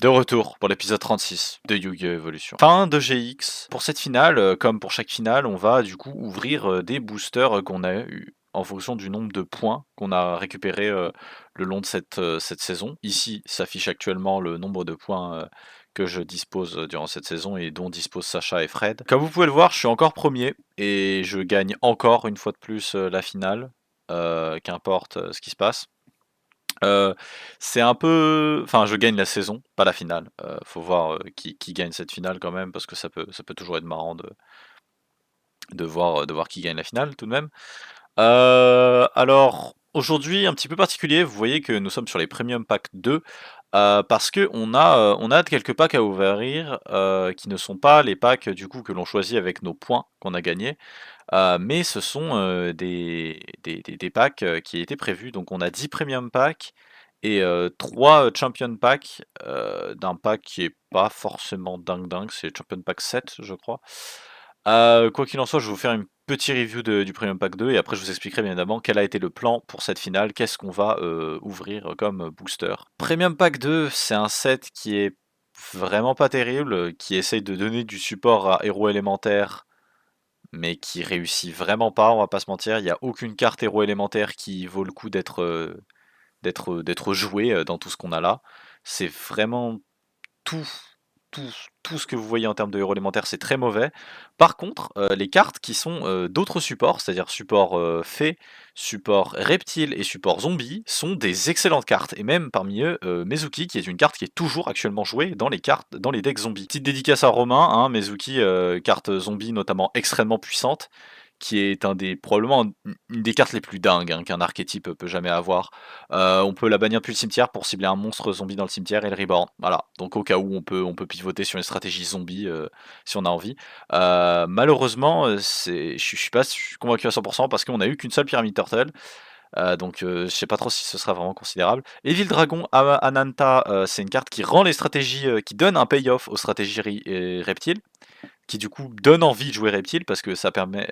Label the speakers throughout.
Speaker 1: De retour pour l'épisode 36 de Yu-Gi-Oh! Evolution. Fin de GX. Pour cette finale, comme pour chaque finale, on va du coup ouvrir des boosters qu'on a eu en fonction du nombre de points qu'on a récupéré le long de cette saison. Ici s'affiche actuellement le nombre de points que je dispose durant cette saison et dont disposent Sacha et Fred. Comme vous pouvez le voir, je suis encore premier et je gagne encore une fois de plus la finale, qu'importe ce qui se passe. Heu, c'est un peu enfin je gagne la saison, pas la finale. Faut voir, qui gagne cette finale quand même parce que ça peut toujours être marrant de voir qui gagne la finale tout de même. Alors aujourd'hui un petit peu particulier, vous voyez que nous sommes sur les Premium Pack 2, parce qu'on a quelques packs à ouvrir, qui ne sont pas les packs du coup que l'on choisit avec nos points qu'on a gagnés, mais ce sont, des packs, qui étaient prévus. Donc on a 10 Premium Packs et 3 Champion Packs, d'un pack qui est pas forcément dingue, c'est Champion Pack 7 je crois. Quoi qu'il en soit, je vais vous faire une petite review du Premium Pack 2 et après je vous expliquerai bien évidemment quel a été le plan pour cette finale, qu'est-ce qu'on va, ouvrir comme booster. Premium Pack 2, c'est un set qui est vraiment pas terrible, qui essaye de donner du support à héros élémentaires mais qui réussit vraiment pas, on va pas se mentir. Il y a aucune carte héros élémentaire qui vaut le coup d'être jouée dans tout ce qu'on a là. C'est vraiment tout, tout, tout ce que vous voyez en termes de héros élémentaires, c'est très mauvais. Par contre, les cartes qui sont d'autres supports, c'est-à-dire support fée, support reptile et support zombie, sont des excellentes cartes. Et même parmi eux, Mezuki, qui est une carte qui est toujours actuellement jouée dans les decks zombies. Petite dédicace à Romain, hein, Mezuki, carte zombie notamment extrêmement puissante, qui est probablement une des cartes les plus dingues hein, qu'un archétype peut jamais avoir. On peut la bannir depuis le cimetière pour cibler un monstre zombie dans le cimetière et le reborn. Voilà, donc au cas où on peut pivoter sur une stratégie zombie si on a envie. Malheureusement, je suis pas convaincu à 100% parce qu'on a eu qu'une seule pyramide turtle. Donc je sais pas trop si ce sera vraiment considérable. Evil Dragon Ananta, c'est une carte qui rend les stratégies, qui donne un payoff aux stratégies reptiles, qui du coup donne envie de jouer reptile parce que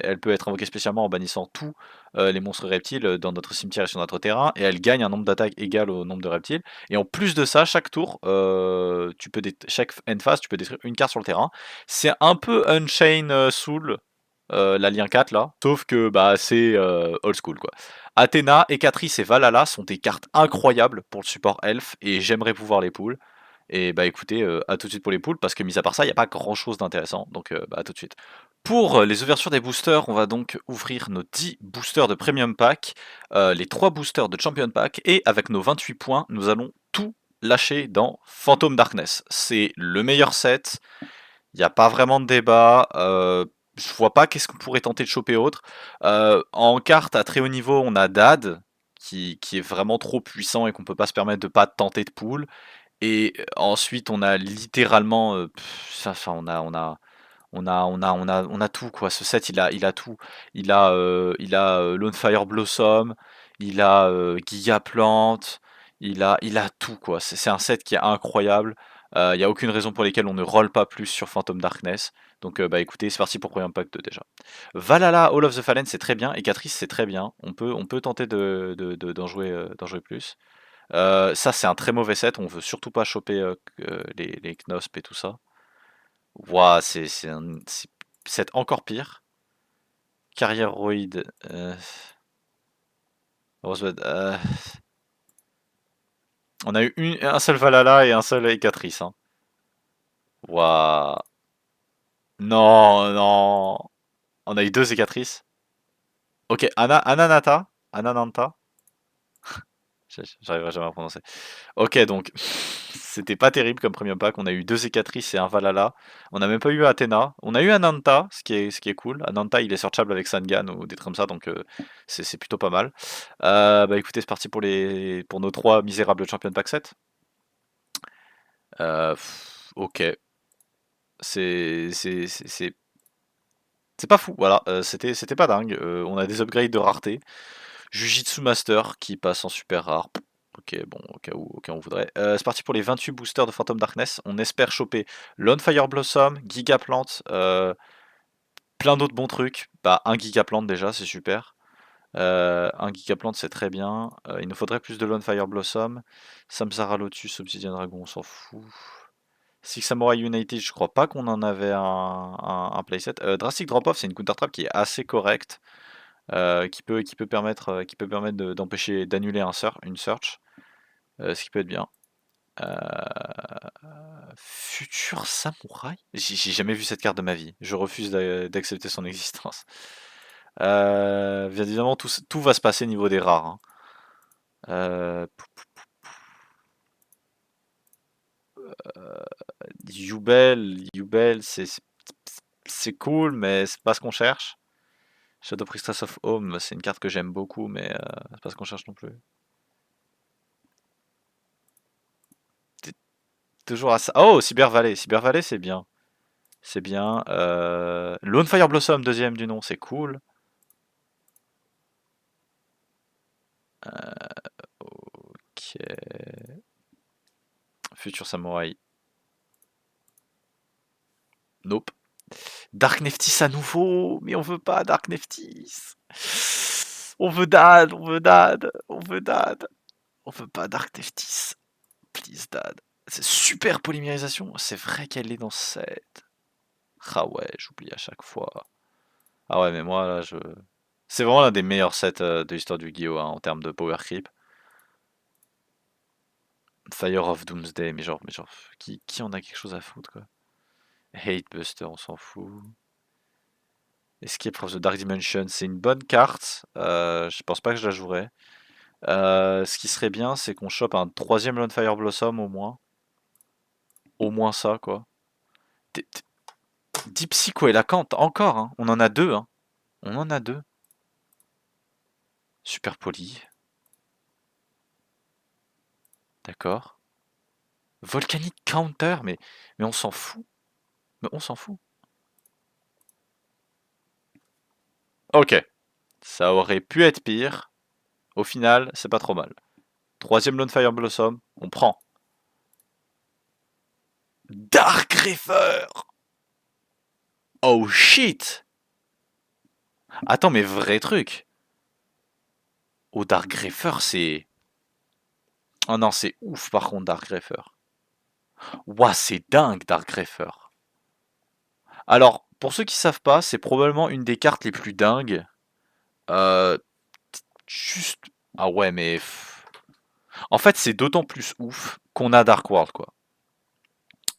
Speaker 1: elle peut être invoquée spécialement en bannissant tous les monstres reptiles dans notre cimetière et sur notre terrain, et elle gagne un nombre d'attaques égal au nombre de reptiles. Et en plus de ça, chaque tour, chaque end phase, tu peux détruire une carte sur le terrain. C'est un peu Unchained Soul, l'Alien 4 là, sauf que bah c'est old school quoi. Athéna, Hécatrice et Valhalla sont des cartes incroyables pour le support elf et j'aimerais pouvoir les pull. Et bah écoutez, à tout de suite pour les poules, parce que mis à part ça, il n'y a pas grand chose d'intéressant, donc bah à tout de suite. Pour les ouvertures des boosters, on va donc ouvrir nos 10 boosters de Premium Pack, les 3 boosters de Champion Pack, et avec nos 28 points, nous allons tout lâcher dans Phantom Darkness. C'est le meilleur set, il n'y a pas vraiment de débat, je vois pas qu'est-ce qu'on pourrait tenter de choper autre. En carte à très haut niveau, on a Dad, qui est vraiment trop puissant et qu'on peut pas se permettre de pas tenter de pull. Et ensuite, on a littéralement, enfin, on a tout quoi. Ce set, il a tout. Il a Lone Fire Blossom, il a Gigaplant, il a tout quoi. C'est un set qui est incroyable. Il y a aucune raison pour lesquelles on ne roll pas plus sur Phantom Darkness. Donc bah écoutez, c'est parti pour Premier Impact 2 déjà. Valhalla, Hall of the Fallen, c'est très bien. Et Catrice, c'est très bien. On peut tenter d'en jouer plus. Ça, c'est un très mauvais set. On veut surtout pas choper les Knosp et tout ça. Ouah, c'est un set encore pire. Carrière Roid. Rosebud. On a eu un seul Valhalla et un seul Hécatrice. Hein. Ouah. Non, non. On a eu deux Hécatrices. Ok, Ananata. Anananta. J'arriverai jamais à prononcer. Ok, donc c'était pas terrible comme premier pack. On a eu deux Hécatrices et un Valhalla. On n'a même pas eu Athéna. On a eu Ananta, ce qui est cool. Ananta, il est searchable avec Sangan ou des trucs comme ça, donc c'est plutôt pas mal. Bah écoutez, c'est parti pour nos trois misérables Champion Pack 7. Ok. C'est c'est c'est c'est c'est pas fou, voilà. C'était pas dingue. On a des upgrades de rareté. Jujitsu Master qui passe en super rare. Ok, bon, au cas où on voudrait. C'est parti pour les 28 boosters de Phantom Darkness. On espère choper Lone Fire Blossom, Gigaplant, plein d'autres bons trucs. Bah, un Gigaplant déjà, c'est super. Un Gigaplant, c'est très bien. Il nous faudrait plus de Lone Fire Blossom. Samsara Lotus, Obsidian Dragon, on s'en fout. Six Samurai United, je crois pas qu'on en avait un playset. Drastic Drop-Off, c'est une counter trap qui est assez correcte, qui peut permettre d'empêcher d'annuler une search, ce qui peut être bien. Futur Samouraï? J'ai jamais vu cette carte de ma vie. Je refuse d'accepter son existence. Bien évidemment, tout va se passer au niveau des rares, hein. Yubel, c'est cool, mais c'est pas ce qu'on cherche. Shadow Priestess of Home, c'est une carte que j'aime beaucoup, mais c'est pas ce qu'on cherche non plus. Toujours à ça. Oh, Cyber Valley. Cyber Valley, c'est bien. C'est bien. Lone Fire Blossom, deuxième du nom, c'est cool. Ok. Futur Samouraï. Nope. Dark Neftis à nouveau, mais on veut pas Dark Neftis. On veut Dad, on veut Dad, on veut Dad. On veut pas Dark Neftis. Please Dad. C'est super polymérisation. C'est vrai qu'elle est dans ce set. Ah ouais, j'oublie à chaque fois. Ah ouais, mais moi là, c'est vraiment l'un des meilleurs sets de l'histoire du Yu-Gi-Oh! Hein, en termes de power creep. Fire of Doomsday, mais genre, qui en a quelque chose à foutre quoi? Hate Buster, on s'en fout. Escape from the Dark Dimension, c'est une bonne carte. Je pense pas que je la jouerai. Ce qui serait bien, c'est qu'on chope un troisième Lone Fire Blossom au moins. Au moins ça, quoi. Deep Psycho et la Cante, encore, hein. On en a deux, hein. On en a deux. Super poli. D'accord. Volcanic Counter, mais on s'en fout. Mais on s'en fout. Ok. Ça aurait pu être pire. Au final, c'est pas trop mal. Troisième Lone Fire Blossom, on prend. Dark Reaper! Oh shit! Attends, mais vrai truc. Oh, Dark Reaper, c'est... Oh non, c'est ouf par contre, Dark Reaper. Ouah, c'est dingue, Dark Reaper. Alors, pour ceux qui savent pas, c'est probablement une des cartes les plus dingues. Euh, juste... Ah ouais, mais... En fait, c'est d'autant plus ouf qu'on a Dark World, quoi.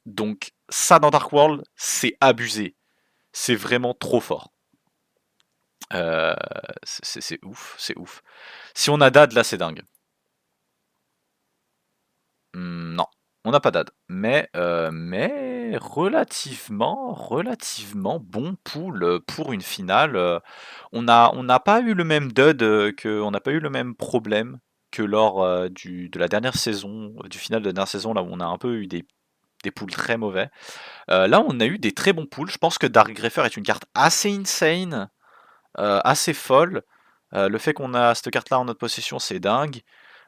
Speaker 1: Donc, ça dans Dark World, c'est abusé. C'est vraiment trop fort. C'est ouf, c'est ouf. Si on a Dad, là, c'est dingue. Non, on n'a pas d'ad. Mais relativement bon pool pour une finale. On n'a pas eu le même dud on n'a pas eu le même problème que lors de la dernière saison, du final de la dernière saison, là où on a un peu eu des pools très mauvais. Là, on a eu des très bons pools. Je pense que Dark Greffer est une carte assez insane, assez folle. Le fait qu'on a cette carte-là en notre possession, c'est dingue.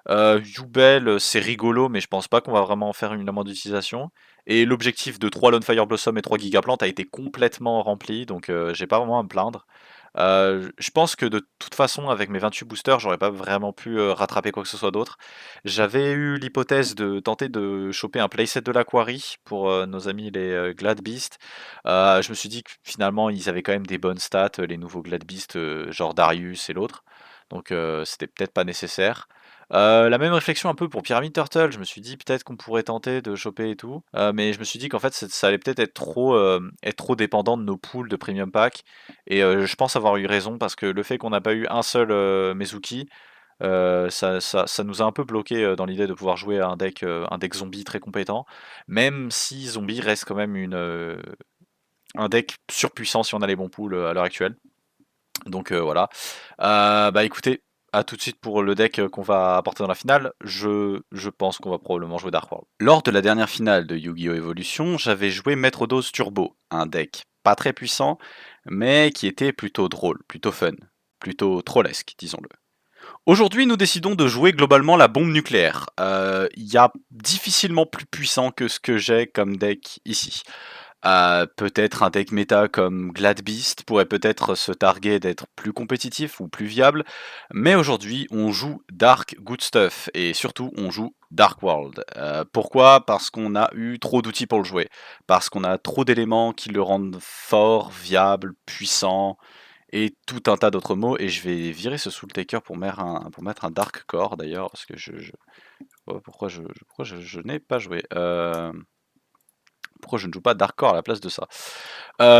Speaker 1: Yubel, c'est rigolo, mais je pense pas qu'on va vraiment en faire une demande d'utilisation. Et l'objectif de 3 Lone Fire Blossom et 3 Gigaplant a été complètement rempli, donc j'ai pas vraiment à me plaindre. Je pense que de toute façon, avec mes 28 boosters, j'aurais pas vraiment pu rattraper quoi que ce soit d'autre. J'avais eu l'hypothèse de tenter de choper un playset de l'Aquari pour nos amis les Glad Beast. Je me suis dit que finalement, ils avaient quand même des bonnes stats, les nouveaux Glad Beast, genre Darius et l'autre. Donc c'était peut-être pas nécessaire. La même réflexion un peu pour Pyramid Turtle, je me suis dit peut-être qu'on pourrait tenter de choper et tout, mais je me suis dit qu'en fait ça allait peut-être être trop dépendant de nos pools de premium pack, et je pense avoir eu raison parce que le fait qu'on n'a pas eu un seul Mezuki, ça nous a un peu bloqué dans l'idée de pouvoir jouer à un deck zombie très compétent, même si zombie reste quand même un deck surpuissant si on a les bons pools à l'heure actuelle. Donc voilà. Bah écoutez, à tout de suite pour le deck qu'on va apporter dans la finale. Je pense qu'on va probablement jouer Dark World. Lors de la dernière finale de Yu-Gi-Oh! Evolution, j'avais joué Maître Dose Turbo, un deck pas très puissant, mais qui était plutôt drôle, plutôt fun, plutôt trollesque, disons-le. Aujourd'hui, nous décidons de jouer globalement la bombe nucléaire. Il y a difficilement plus puissant que ce que j'ai comme deck ici. Peut-être un deck méta comme Gladbeast pourrait peut-être se targuer d'être plus compétitif ou plus viable, mais aujourd'hui on joue Dark Good Stuff et surtout on joue Dark World. Pourquoi? Parce qu'on a eu trop d'outils pour le jouer, parce qu'on a trop d'éléments qui le rendent fort, viable, puissant et tout un tas d'autres mots. Et je vais virer ce Soul Taker pour mettre un Dark Core d'ailleurs, parce que pourquoi je n'ai pas joué. Pourquoi je ne joue pas Dark Core à la place de ça?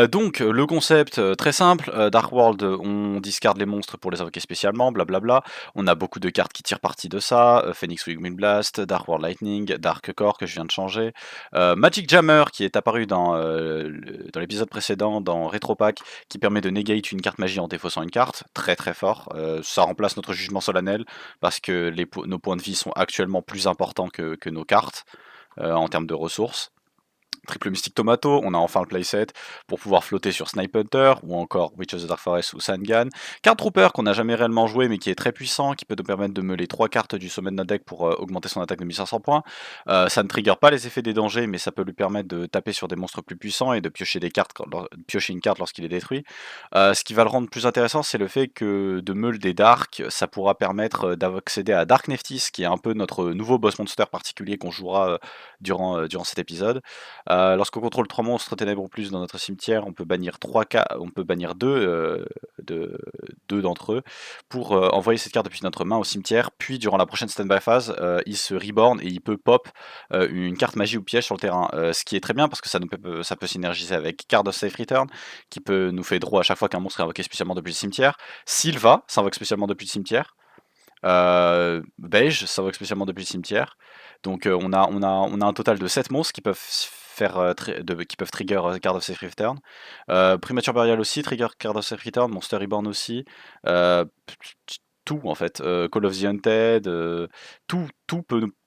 Speaker 1: Donc le concept très simple, Dark World, on discarde les monstres pour les invoquer spécialement, blablabla. On a beaucoup de cartes qui tirent parti de ça, Phoenix Wind Blast, Dark World Lightning, Dark Core que je viens de changer, Magic Jammer qui est apparu dans l'épisode précédent dans Retro Pack, qui permet de negate une carte magie en défaussant une carte, très très fort. Ça remplace notre jugement solennel parce que nos points de vie sont actuellement plus importants que nos cartes en termes de ressources. Triple Mystic Tomato, on a enfin le playset pour pouvoir flotter sur Snipe Hunter ou encore Witch of the Dark Forest ou Sangan. Card Trooper qu'on n'a jamais réellement joué mais qui est très puissant, qui peut nous permettre de meuler 3 cartes du sommet de notre deck pour augmenter son attaque de 1500 points. Ça ne trigger pas les effets des dangers mais ça peut lui permettre de taper sur des monstres plus puissants et de piocher piocher une carte lorsqu'il est détruit. Ce qui va le rendre plus intéressant, c'est le fait que de meule des Dark, ça pourra permettre d'accéder à Dark Neftis, qui est un peu notre nouveau boss monster particulier qu'on jouera durant cet épisode. Lorsqu'on contrôle 3 monstres ténèbres ou plus dans notre cimetière, on peut bannir 2 d'entre eux pour envoyer cette carte depuis notre main au cimetière, puis durant la prochaine standby phase, il se reborn et il peut pop une carte magie ou piège sur le terrain. Ce qui est très bien parce que ça peut synergiser avec Card of Safe Return, qui peut nous faire draw à chaque fois qu'un monstre est invoqué spécialement depuis le cimetière. Sylva s'invoque spécialement depuis le cimetière. Beige s'invoque spécialement depuis le cimetière. Donc on a un total de 7 monstres qui peuvent trigger Card of Safe Return. Primature Burial aussi, trigger Card of Safe Return, Monster Reborn aussi. Tout en fait, Call of the Undead, tout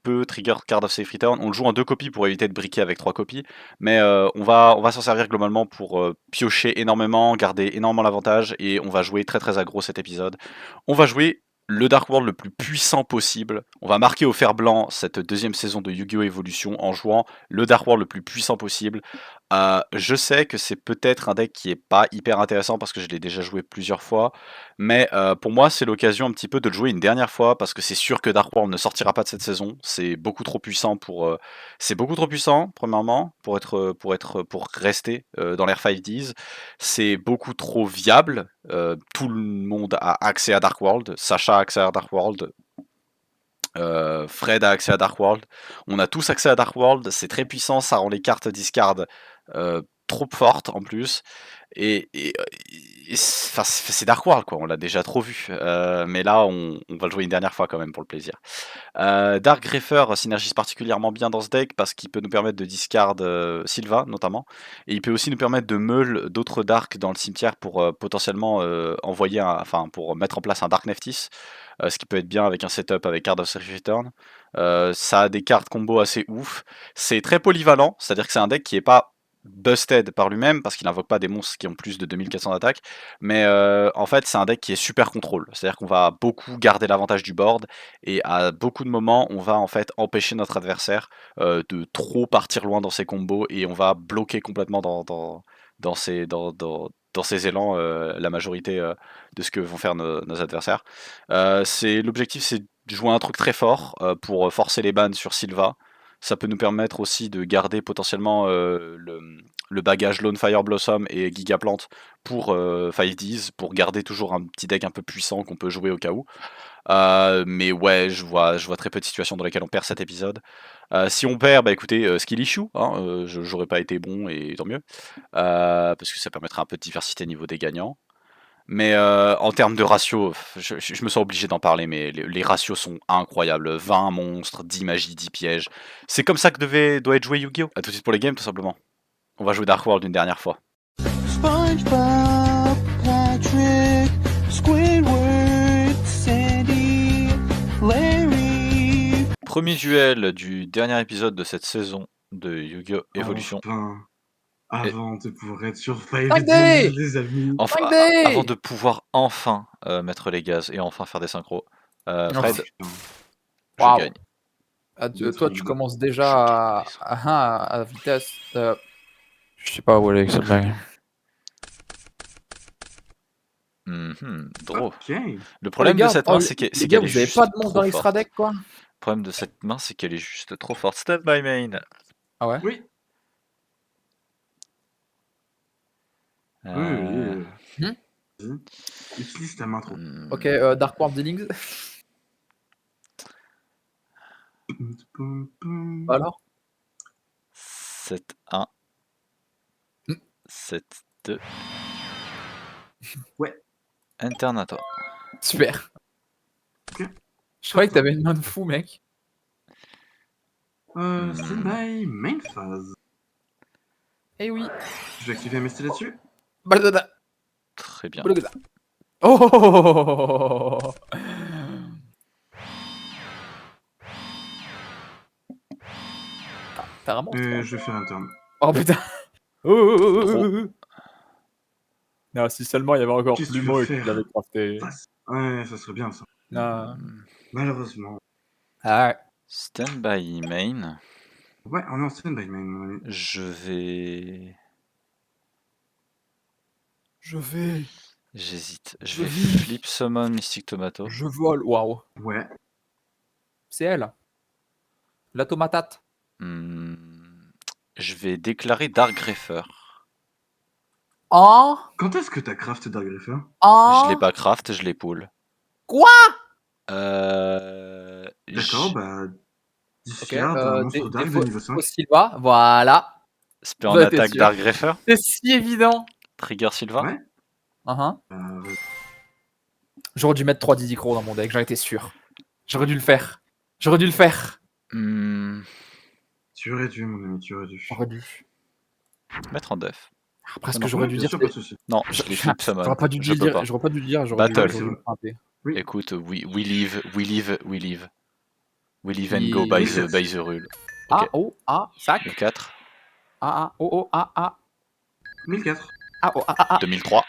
Speaker 1: peut trigger Card of Safe Return. On le joue en 2 copies pour éviter de briquer avec 3 copies, mais on va s'en servir globalement pour piocher énormément, garder énormément l'avantage, et on va jouer très très aggro cet épisode. On va jouer le Dark World le plus puissant possible. On va marquer au fer blanc cette deuxième saison de Yu-Gi-Oh! Evolution en jouant le Dark World le plus puissant possible. Je sais que c'est peut-être un deck qui est pas hyper intéressant parce que je l'ai déjà joué plusieurs fois, mais pour moi c'est l'occasion un petit peu de le jouer une dernière fois parce que c'est sûr que Dark World ne sortira pas de cette saison. C'est beaucoup trop puissant c'est beaucoup trop puissant premièrement pour rester dans l'Air 5Ds. C'est beaucoup trop viable. Tout le monde a accès à Dark World. Sacha a accès à Dark World. Fred a accès à Dark World. On a tous accès à Dark World. C'est très puissant. Ça rend les cartes discard trop fortes en plus. C'est Dark World quoi. On l'a déjà trop vu. Mais là, on va le jouer une dernière fois quand même pour le plaisir. Dark Greffer synergise particulièrement bien dans ce deck parce qu'il peut nous permettre de discard Sylva notamment, et il peut aussi nous permettre de meule d'autres Dark dans le cimetière pour potentiellement pour mettre en place un Dark Neftis, ce qui peut être bien avec un setup avec Card of Safe Return. Ça a des cartes combo assez ouf, c'est très polyvalent, c'est-à-dire que c'est un deck qui est pas busted par lui-même parce qu'il invoque pas des monstres qui ont plus de 2400 d'attaque, mais en fait c'est un deck qui est super contrôle, c'est-à-dire qu'on va beaucoup garder l'avantage du board et à beaucoup de moments on va en fait empêcher notre adversaire de trop partir loin dans ses combos et on va bloquer complètement dans ses élans la majorité de ce que vont faire nos adversaires. L'objectif c'est de jouer un truc très fort pour forcer les bans sur Sylva. Ça peut nous permettre aussi de garder potentiellement le bagage Lone Fire Blossom et Gigaplant pour 5Ds, pour garder toujours un petit deck un peu puissant qu'on peut jouer au cas où. Mais ouais, je vois très peu de situations dans lesquelles on perd cet épisode. Si on perd, bah écoutez, skill issue, hein, j'aurais pas été bon et tant mieux. Parce que ça permettrait un peu de diversité niveau des gagnants. Mais en termes de ratio, je me sens obligé d'en parler, mais les ratios sont incroyables. 20 monstres, 10 magies, 10 pièges. C'est comme ça que doit être joué Yu-Gi-Oh! A tout de suite pour les games, tout simplement. On va jouer Dark World une dernière fois.
Speaker 2: SpongeBob, Patrick, Squidward, Sandy, Larry.
Speaker 1: Premier duel du dernier épisode de cette saison de Yu-Gi-Oh! Evolution.
Speaker 3: Avant de pouvoir être sur 5
Speaker 4: Day,
Speaker 3: les amis.
Speaker 1: Avant de pouvoir enfin mettre les gaz et enfin faire des synchros. Fred, je
Speaker 4: Wow.
Speaker 1: gagne.
Speaker 4: Toi, tu commences déjà à vitesse. Je sais pas où aller avec cette blague.
Speaker 1: Draw.
Speaker 3: Ok.
Speaker 1: Le
Speaker 4: Oh, les
Speaker 1: problème de
Speaker 4: gars,
Speaker 1: cette main, c'est
Speaker 4: les
Speaker 1: qu'elle
Speaker 4: gars,
Speaker 1: est
Speaker 4: vous avez
Speaker 1: juste
Speaker 4: pas de monstre
Speaker 1: trop
Speaker 4: dans l'extra
Speaker 1: forte.
Speaker 4: deck, quoi?
Speaker 1: Le problème de cette main, c'est qu'elle est juste trop forte. Stand by main.
Speaker 4: Ah ouais?
Speaker 3: Oui.
Speaker 1: Euh,
Speaker 3: Oui.
Speaker 4: Hmm.
Speaker 3: Vas-y. Utilise ta main trop.
Speaker 4: Ok, Dark World Dealings. Alors?
Speaker 1: 7-1.
Speaker 4: Hmm.
Speaker 1: 7-2.
Speaker 3: Ouais.
Speaker 1: Internato.
Speaker 4: Super.
Speaker 3: Ok.
Speaker 4: Je croyais que t'avais une main de fou, mec.
Speaker 3: Stand by main phase.
Speaker 4: Eh oui.
Speaker 3: Je vais activer mes stylets là-dessus.
Speaker 4: Badada.
Speaker 1: Très bien.
Speaker 4: Badada. Oh. T'as vraiment
Speaker 3: Je vais faire un turn.
Speaker 4: Oh putain.
Speaker 1: Draw.
Speaker 4: Non, si seulement il y avait encore
Speaker 3: Qu'est-ce que
Speaker 4: plus
Speaker 3: tu veux
Speaker 4: mots et que tu
Speaker 3: faire
Speaker 4: l'avais crafté.
Speaker 3: Face. Ouais, ça serait bien ça.
Speaker 4: Non.
Speaker 3: Malheureusement.
Speaker 4: Ah ouais.
Speaker 1: Stand by main.
Speaker 3: Ouais, on est en stand by main.
Speaker 1: Je vais. J'hésite. Je vais flip summon Mystic Tomato.
Speaker 4: Je vole. Waouh.
Speaker 3: Ouais.
Speaker 4: C'est elle. La tomatate.
Speaker 1: Je vais déclarer Dark Greffer.
Speaker 4: Oh.
Speaker 3: Quand est-ce que t'as craft Dark Greffer?
Speaker 1: Je l'ai pas craft, je l'ai pull.
Speaker 4: Quoi?
Speaker 3: D'accord, bah.
Speaker 4: Ok.
Speaker 3: Discard un monstre dark de niveau 5.
Speaker 4: Silva. Voilà.
Speaker 1: Spé en
Speaker 4: Ouais, t'es
Speaker 1: attaque
Speaker 4: sûr.
Speaker 1: Dark Greffer.
Speaker 4: C'est si évident.
Speaker 1: Trigger Silva.
Speaker 3: Ouais.
Speaker 4: Uh-huh.
Speaker 3: Ouais.
Speaker 4: J'aurais dû mettre 3 Didicro dans mon deck, j'en étais sûr. J'aurais dû le faire. J'aurais dû le faire.
Speaker 3: Tu aurais dû, mon ami, tu aurais dû.
Speaker 4: J'aurais dû.
Speaker 1: Mettre en def.
Speaker 4: Après, ce
Speaker 1: Non,
Speaker 4: que j'aurais
Speaker 3: Ouais,
Speaker 4: dû
Speaker 3: bien
Speaker 4: dire,
Speaker 3: sûr,
Speaker 4: c'est-
Speaker 3: pas de soucis.
Speaker 1: Non, je l'ai flip summon.
Speaker 4: J'aurais pas dû
Speaker 1: Je
Speaker 4: le
Speaker 1: peux
Speaker 4: dire.
Speaker 1: pas.
Speaker 4: J'aurais pas dû le dire. J'aurais dû
Speaker 1: Battle.
Speaker 3: C'est vrai.
Speaker 4: frapper.
Speaker 3: Oui.
Speaker 1: Écoute, we live and go
Speaker 4: Il-
Speaker 1: by
Speaker 3: Il-
Speaker 1: the rule.
Speaker 4: Ah, oh, ah, sac.
Speaker 1: 2004.
Speaker 4: Ah, ah, oh, oh, ah, ah.
Speaker 3: 1004.
Speaker 4: Ah, oh, ah, ah, ah.
Speaker 1: 2003.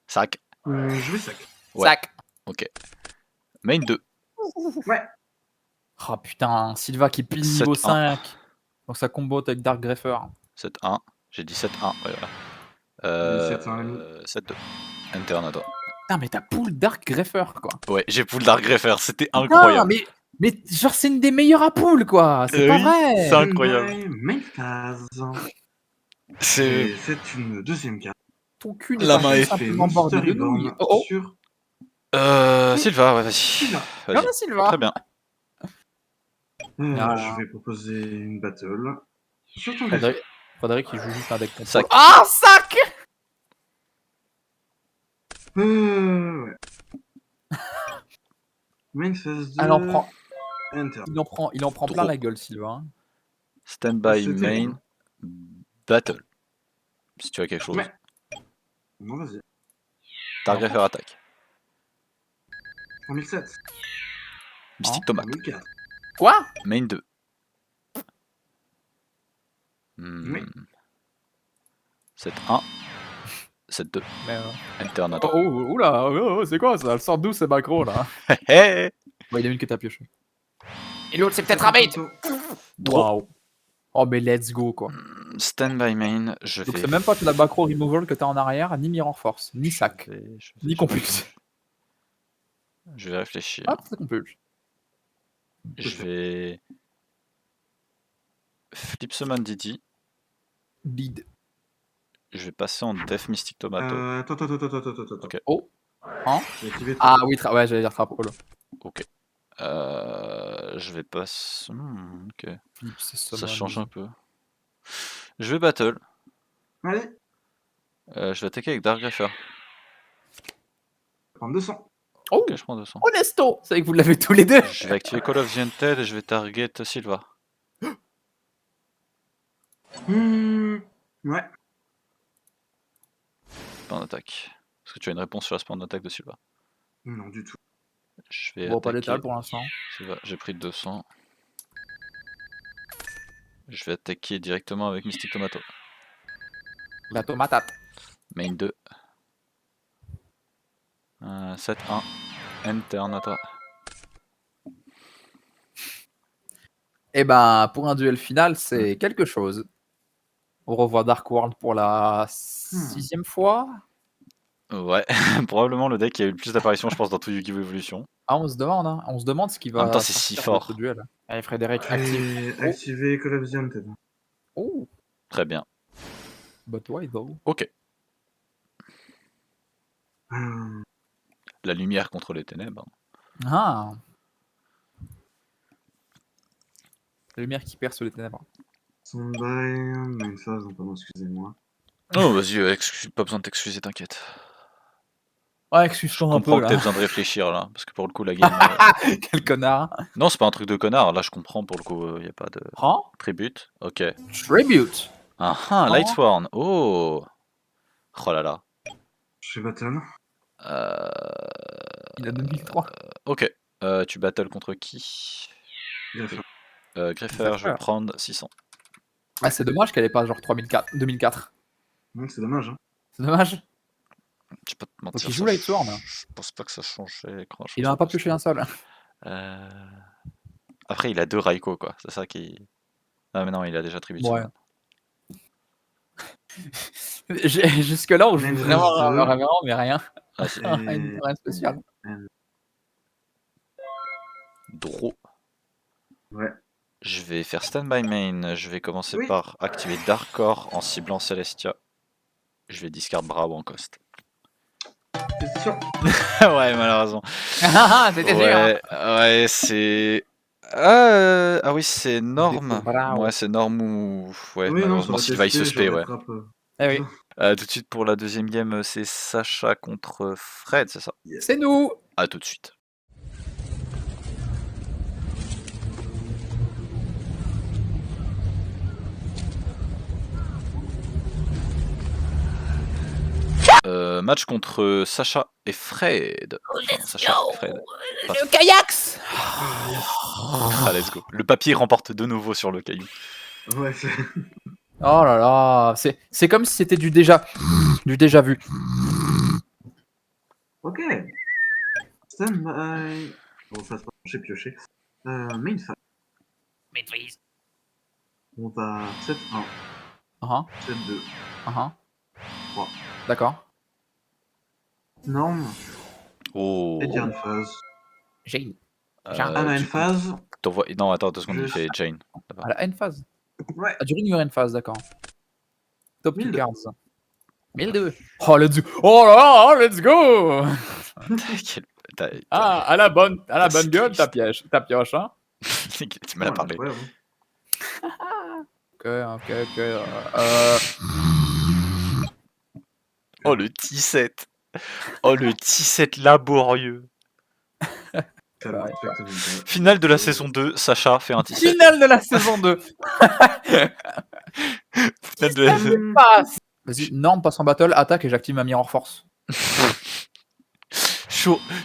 Speaker 1: Sac.
Speaker 3: Je vais sac.
Speaker 1: Ouais.
Speaker 4: Sac.
Speaker 1: Ok. Main 2.
Speaker 3: Ouais.
Speaker 4: Oh putain, Silva qui pile niveau 5. Donc ça combo avec Dark Greffer.
Speaker 1: 7-1. J'ai dit 7-1. Ouais, voilà.
Speaker 3: 7-1, l'ami.
Speaker 1: 7-2. Interne à toi.
Speaker 4: Putain, mais t'as pull Dark Greffer, quoi.
Speaker 1: Ouais, j'ai pull Dark Greffer. C'était
Speaker 4: Non,
Speaker 1: incroyable.
Speaker 4: mais genre, c'est une des meilleures à pull, quoi. C'est pas
Speaker 1: Oui,
Speaker 4: vrai.
Speaker 1: c'est incroyable.
Speaker 3: Stand by main phase.
Speaker 1: C'est.
Speaker 3: Et c'est une deuxième carte.
Speaker 4: Ton cul n'est
Speaker 1: La
Speaker 4: pas
Speaker 1: main
Speaker 4: tout
Speaker 1: est-
Speaker 4: simplement
Speaker 3: Monster
Speaker 4: bordé de nouilles.
Speaker 3: Reborn
Speaker 4: Oh, oh.
Speaker 3: sur.
Speaker 1: Sylva, ouais, vas-y.
Speaker 3: Sylva.
Speaker 1: Vas-y.
Speaker 4: Regarde Silva.
Speaker 1: Très bien.
Speaker 4: Ah.
Speaker 3: Je vais proposer une battle. Sur ton
Speaker 4: Frédéric,
Speaker 3: défi.
Speaker 4: Frédéric, il joue juste un deck contrôle.
Speaker 1: Sac.
Speaker 4: Ah, sac.
Speaker 3: Ouais. Main phase 2.
Speaker 4: Elle en prend,
Speaker 3: Enter.
Speaker 4: il en prend plein la gueule, Silva. hein.
Speaker 1: Stand by
Speaker 3: C'est
Speaker 1: main.
Speaker 3: terrible.
Speaker 1: Battle. Si tu as quelque chose.
Speaker 3: Ouais. Non, vas-y.
Speaker 1: Dark Greffer attaque.
Speaker 3: 3007.
Speaker 1: Mystic Tomate.
Speaker 3: 3004.
Speaker 4: Quoi?
Speaker 1: Main 2.
Speaker 3: Oui.
Speaker 1: 7-1. 7-2.
Speaker 4: Mais,
Speaker 1: Interne à
Speaker 4: Oh,
Speaker 1: toi.
Speaker 4: oh, oula, oh, c'est quoi ça? Elle sort d'où ces macros là?
Speaker 1: Hé.
Speaker 4: Bon, il y en a une que t'as pioché. Et l'autre, c'est peut-être un bait! Waouh! Oh, mais let's go quoi.
Speaker 1: Stand by main. Je
Speaker 4: Donc,
Speaker 1: vais.
Speaker 4: c'est même pas que la macro removal que t'as en arrière, ni Mirror Force, ni sac, ni compulse.
Speaker 1: Je vais réfléchir.
Speaker 4: Ah, c'est compulse.
Speaker 1: Je vais. Flip Summon Didi.
Speaker 4: Bid.
Speaker 1: Je vais passer en Def Mystic Tomato.
Speaker 3: Attends.
Speaker 1: Ok.
Speaker 4: Oh! Hein?
Speaker 3: J'ai activé
Speaker 4: Ah oui, ouais, j'allais dire trap.
Speaker 1: Ok. Je vais passer. Ok.
Speaker 4: Flip, c'est
Speaker 1: Ça change un peu. Je vais battle.
Speaker 3: Allez,
Speaker 1: Je vais attaquer avec Dark Greffer.
Speaker 3: prendre 200.
Speaker 4: Oh!
Speaker 1: Ok, je prends 200.
Speaker 4: Honesto! C'est vrai que vous l'avez tous les deux!
Speaker 1: Je vais activer Call of Gented et je vais target Silva.
Speaker 3: Ouais.
Speaker 1: Pas en attaque. Est-ce que tu as une réponse sur la spawn d'attaque de Silva?
Speaker 3: Non, du tout.
Speaker 1: Je vais
Speaker 4: Bon, pas
Speaker 1: attaquer.
Speaker 4: létal pour l'instant.
Speaker 1: Silva. J'ai pris 200. Je vais attaquer directement avec Mystic Tomato.
Speaker 4: La tomatate.
Speaker 1: Main 2. 7-1. Interne à toi.
Speaker 4: Eh ben, pour un duel final, c'est quelque chose. On revoit Dark World pour la 6e fois.
Speaker 1: Ouais, probablement le deck qui a eu le plus d'apparitions, je pense, dans tout Yu-Gi-Oh! Evolution.
Speaker 4: Ah, on se demande, hein. On se demande ce qui va.
Speaker 1: En même temps, c'est si
Speaker 4: sortir de
Speaker 1: fort.
Speaker 4: ce duel. Allez, Frédéric, active.
Speaker 3: Et activer Call of the Haunted.
Speaker 4: Oh,
Speaker 1: Très bien.
Speaker 4: but why though?
Speaker 1: Ok.
Speaker 3: Euh,
Speaker 1: La lumière contre les ténèbres.
Speaker 4: Ah. La lumière qui perce les ténèbres.
Speaker 3: Standby, main phase, pardon, excusez-moi.
Speaker 1: Oh, vas-y, pas besoin de t'excuser, t'inquiète.
Speaker 4: Ouais,
Speaker 1: Je
Speaker 4: excuse-toi un
Speaker 1: comprends
Speaker 4: peu
Speaker 1: que t'aies
Speaker 4: là.
Speaker 1: besoin de réfléchir là, parce que pour le coup, la game.
Speaker 4: Quel connard.
Speaker 1: Non, c'est pas un truc de connard, là je comprends pour le coup, y a pas de
Speaker 4: Prends.
Speaker 1: tribute. Ok.
Speaker 4: Tribute.
Speaker 1: Ah, Lightsworn. Oh. Oh là là.
Speaker 3: Je fais battle.
Speaker 4: Il a 2003.
Speaker 1: Ok. Tu battles contre qui?
Speaker 3: Greffer.
Speaker 1: Greffer, je vais prendre 600.
Speaker 4: Ah, c'est dommage qu'elle ait pas genre 2004.
Speaker 3: Non, c'est dommage. Hein.
Speaker 4: C'est dommage.
Speaker 1: Je peux pas te
Speaker 4: Donc
Speaker 1: mentir.
Speaker 4: il joue Lightsworn.
Speaker 1: Je pense pas que ça changeait grand chose.
Speaker 4: Il en a pas pioché un seul.
Speaker 1: Après, il a 2 Raiko, quoi. C'est ça qui. Ah, mais non, il a déjà tribute.
Speaker 4: Ouais. Jusque là, on joue vraiment révérend, mais rien.
Speaker 1: Ah, c'est
Speaker 4: Rien de spécial.
Speaker 1: Draw.
Speaker 3: Ouais.
Speaker 1: Je vais faire Standby Main. Je vais commencer par activer Dark Core en ciblant Celestia. Je vais discard Bravo en cost.
Speaker 3: C'est sûr.
Speaker 1: Ouais, malheureusement.
Speaker 4: C'était sûr.
Speaker 1: Ouais, c'est. Ah oui, c'est Norme.
Speaker 4: Bravo.
Speaker 1: Ouais, c'est Norme ou. Ouais,
Speaker 3: Oui,
Speaker 1: malheureusement,
Speaker 3: non,
Speaker 1: Sylvain suspect, ouais.
Speaker 4: Eh oui.
Speaker 1: Tout de suite pour la deuxième game, c'est Sacha contre Fred, c'est ça?
Speaker 4: C'est nous.
Speaker 1: À tout de suite. Match contre Sacha et Fred. Sacha et Fred.
Speaker 4: Le Kayaks.
Speaker 1: Ah, let's go. Le papier remporte de nouveau sur le caillou.
Speaker 3: Ouais, c'est.
Speaker 4: Oh là là, c'est comme si c'était du déjà vu.
Speaker 3: Ok. Standby. Bon, ça se passe, pioché. Main phase.
Speaker 4: Maîtrise.
Speaker 3: On va 7-1,
Speaker 4: Uh-huh.
Speaker 3: 7-2,
Speaker 4: Uh-huh.
Speaker 3: 3.
Speaker 4: D'accord.
Speaker 3: Norme.
Speaker 1: Oh.
Speaker 3: Et Diane phase.
Speaker 4: Jane.
Speaker 3: Anna N phase.
Speaker 1: Non, attends 2 secondes, il fait Jane.
Speaker 4: À la N phase.
Speaker 3: Ouais.
Speaker 4: Ah, du Ring N phase, d'accord. Top 2
Speaker 3: 1002.
Speaker 4: cards. 1002. Oh, let's go. Oh là là, let's go. Ah, à la bonne gueule, ta pioche, hein.
Speaker 1: Tu m'as parlé.
Speaker 3: Ouais.
Speaker 4: Ok.
Speaker 1: Oh, le 17. Oh, le 17 laborieux.
Speaker 3: Ouais.
Speaker 1: Finale de la saison 2, Sacha fait un 17.
Speaker 4: Finale de la saison 2.
Speaker 1: Finale de la...
Speaker 4: Passe. Vas-y, Norme passe en battle, attaque et j'active ma Mirror Force.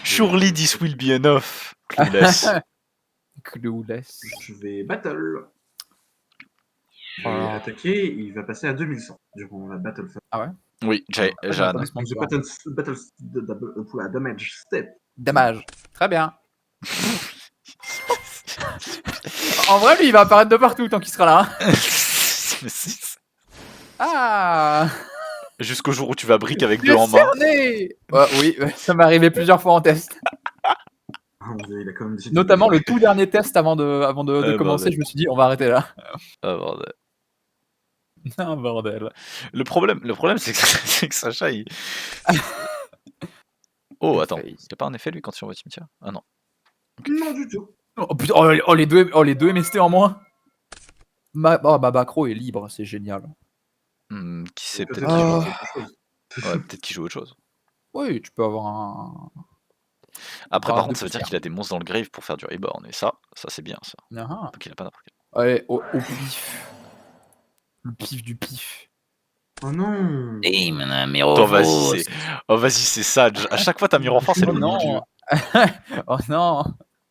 Speaker 1: Surely this will be enough. Clueless.
Speaker 4: Clueless.
Speaker 3: Je vais battle. Je vais
Speaker 4: Oh.
Speaker 3: attaquer, il va passer à 2100 durant la battle phase.
Speaker 4: Ah ouais.
Speaker 1: Oui, Jeanne.
Speaker 3: Donc, damage step.
Speaker 4: Dommage. Très bien. En vrai, lui, il va apparaître de partout tant qu'il sera là. Ah.
Speaker 1: Jusqu'au jour où tu vas brick avec 2 en main.
Speaker 4: Oui, ça m'est arrivé plusieurs fois en test.
Speaker 3: Il a quand même dit
Speaker 4: Notamment le tout dernier test avant de commencer, je me suis dit, on va arrêter là.
Speaker 1: Ah, bordel.
Speaker 4: Un bordel.
Speaker 1: Le problème c'est que Sacha, il... Oh, attends. Il n'y a pas un effet, lui, quand tu envoies au cimetière? Ah non.
Speaker 3: Non, du tout.
Speaker 4: Oh putain, oh, les deux MST en moins. Ma Bacro est libre, c'est génial.
Speaker 1: Qui sait, peut-être qu'il joue autre chose.
Speaker 4: Oui, tu peux avoir un...
Speaker 1: Après, par contre, ça veut dire qu'il a des monstres dans le grave pour faire du reborn. Et ça c'est bien, ça. Donc il a pas n'importe quel.
Speaker 4: Allez, au pif. Le pif du pif.
Speaker 3: Oh non.
Speaker 4: Et mon Mirror
Speaker 1: Force. Oh, vas-y, c'est Sage. À chaque fois, ta Mirror Force, c'est le nom du jeu.
Speaker 4: Oh non.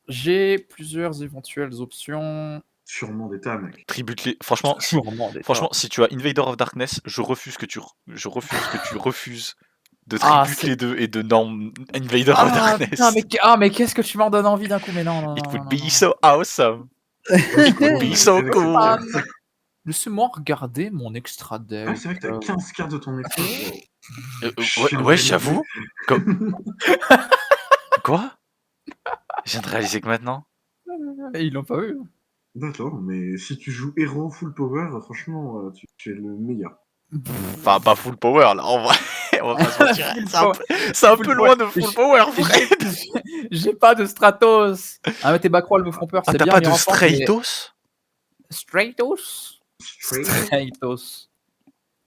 Speaker 4: J'ai plusieurs éventuelles options.
Speaker 3: Sûrement des tas, mec.
Speaker 1: Tribute les... Franchement, si tu as Invader of Darkness, je refuse que tu refuses de tribute les deux et de Norm Invader of Darkness.
Speaker 4: Putain, mais qu'est-ce que tu m'en donnes envie d'un coup, mais non.
Speaker 1: It would be so awesome. It would be so cool.
Speaker 4: Laissez-moi regarder mon extra deck.
Speaker 3: Ah, c'est vrai que t'as 15 cartes de ton extra.
Speaker 1: Ouais, j'avoue. Quoi? Je viens de réaliser que maintenant.
Speaker 4: Ils l'ont pas vu.
Speaker 3: D'accord, mais si tu joues héros full power, franchement, tu es le meilleur.
Speaker 1: Enfin, pas full power là, en vrai. On va pas se mentir.
Speaker 4: Full
Speaker 1: C'est un
Speaker 4: power.
Speaker 1: peu, c'est un
Speaker 4: Full
Speaker 1: peu
Speaker 4: power.
Speaker 1: loin de full power, Fred.
Speaker 4: J'ai pas de Stratos. Ah, mais tes backrolls me font peur,
Speaker 1: Ah,
Speaker 4: c'est
Speaker 1: t'as
Speaker 4: bien.
Speaker 1: pas
Speaker 4: mais
Speaker 1: de
Speaker 4: en force, mais-
Speaker 1: Stratos?
Speaker 4: Stratos
Speaker 3: Straight.
Speaker 4: Stratos.